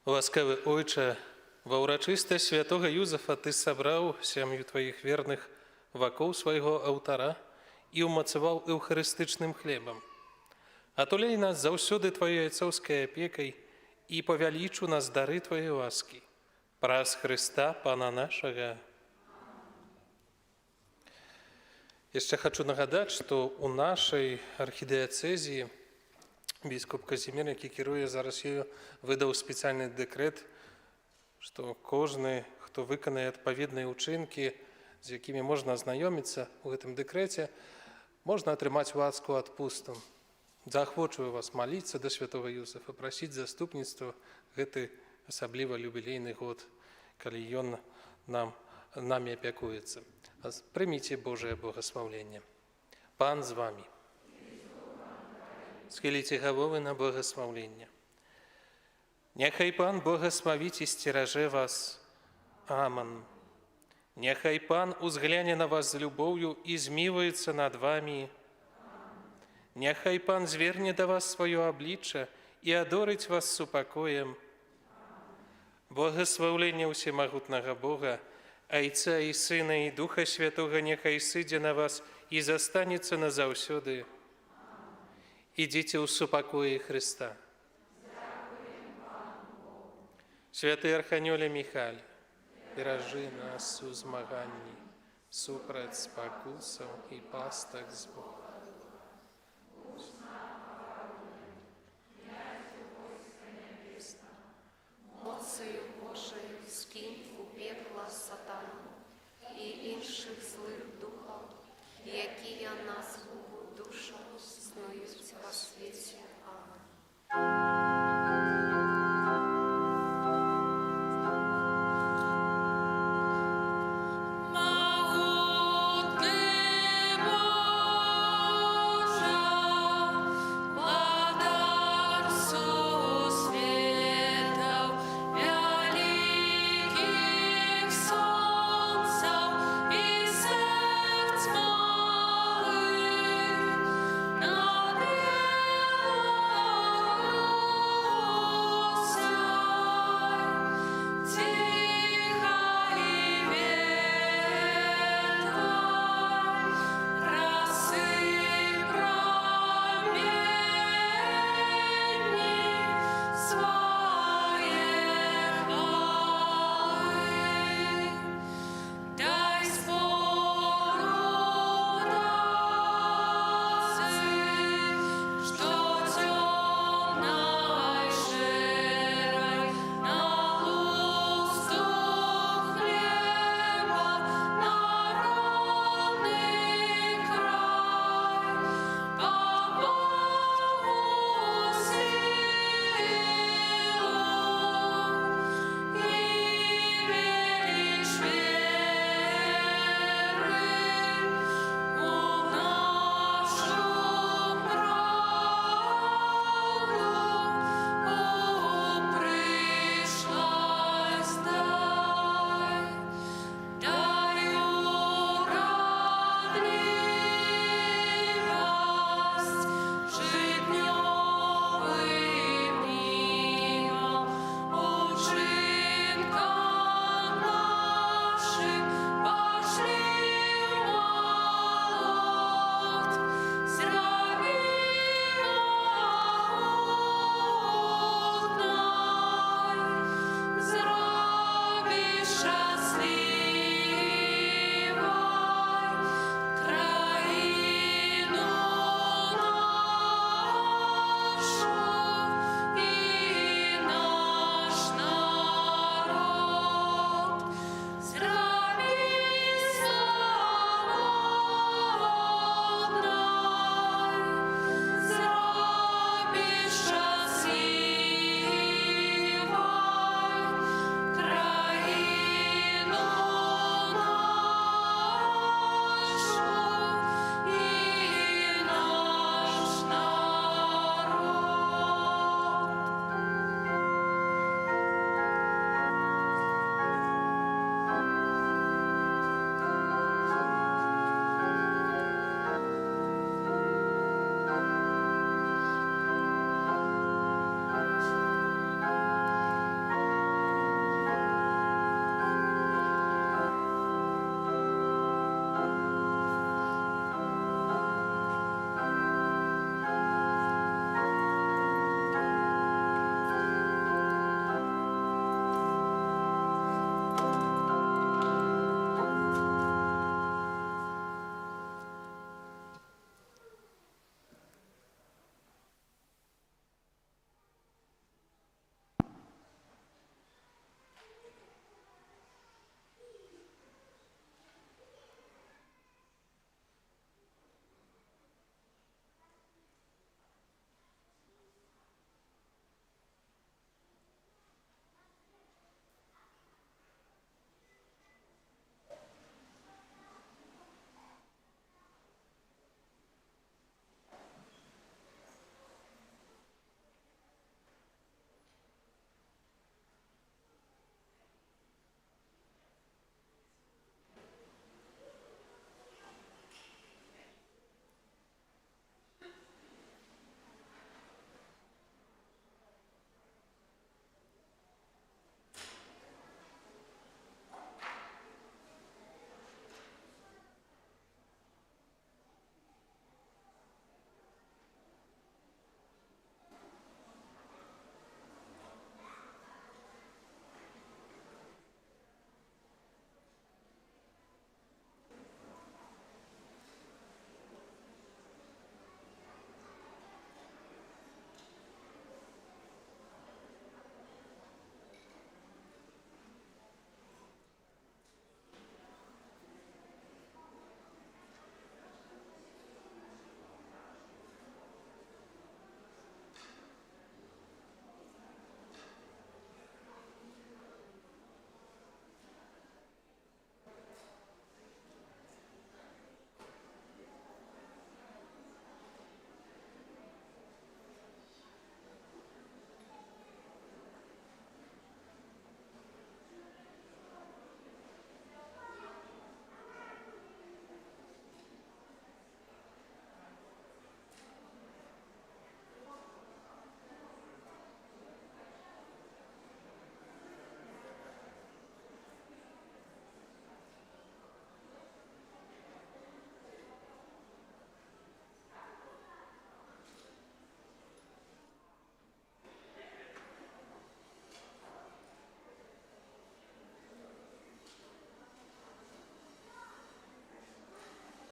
Ласкавы Ойче, ва ўрачыстасць святога Юзафа ты сабраў сям'ю тваіх верных вакол свайго алтара і ўмацаваў эўхарыстычным хлебам. Атуляй нас заўсёды тваёй айцоўскай апекай і павялічу нас дары тваёй ласкі. Праз Хрыста, Пана нашага. Яшчэ хочу нагадаць, што ў нашай архідыяцэзіі біскуп Казімір, які кіруе зараз ёю, выдаў спецыяльны дэкрэт, што кожны, хто выканае адпаведныя ўчынкі, з якімі можна азнаёміцца ў гэтым дэкрэце, можна атрымаць ласку адпусту. Заахвочваю вас маліцца да святога Юзафа, прасіць заступніцтва гэты асабліва юбілейны год, калі ён намі апякуецца. Прыміце Божае благаслаўленне. Пан з вамі. Схіліце галовы на благаслаўленне. Няхай Пан благаславіць і сцеражэ вас. Аман. Няхай Пан узгляне на вас з любоўю і змілуецца над вамі. Няхай Пан зверне да вас сваё аблічча і адорыць вас супакоем. Благаслаўленне ўсемагутнага Бога, Айца і Сына і Духа Святога няхай сыдзе на вас і застанецца назаўсёды. Ідзіце ў супакоі Хрыста. Святы Арханёле Міхаль, беражы нас у змаганні супраць спакусаў і пастак збору. Моцею Божою скинь у пекла сатану і інших злих духов, які на злу душу снують во світі.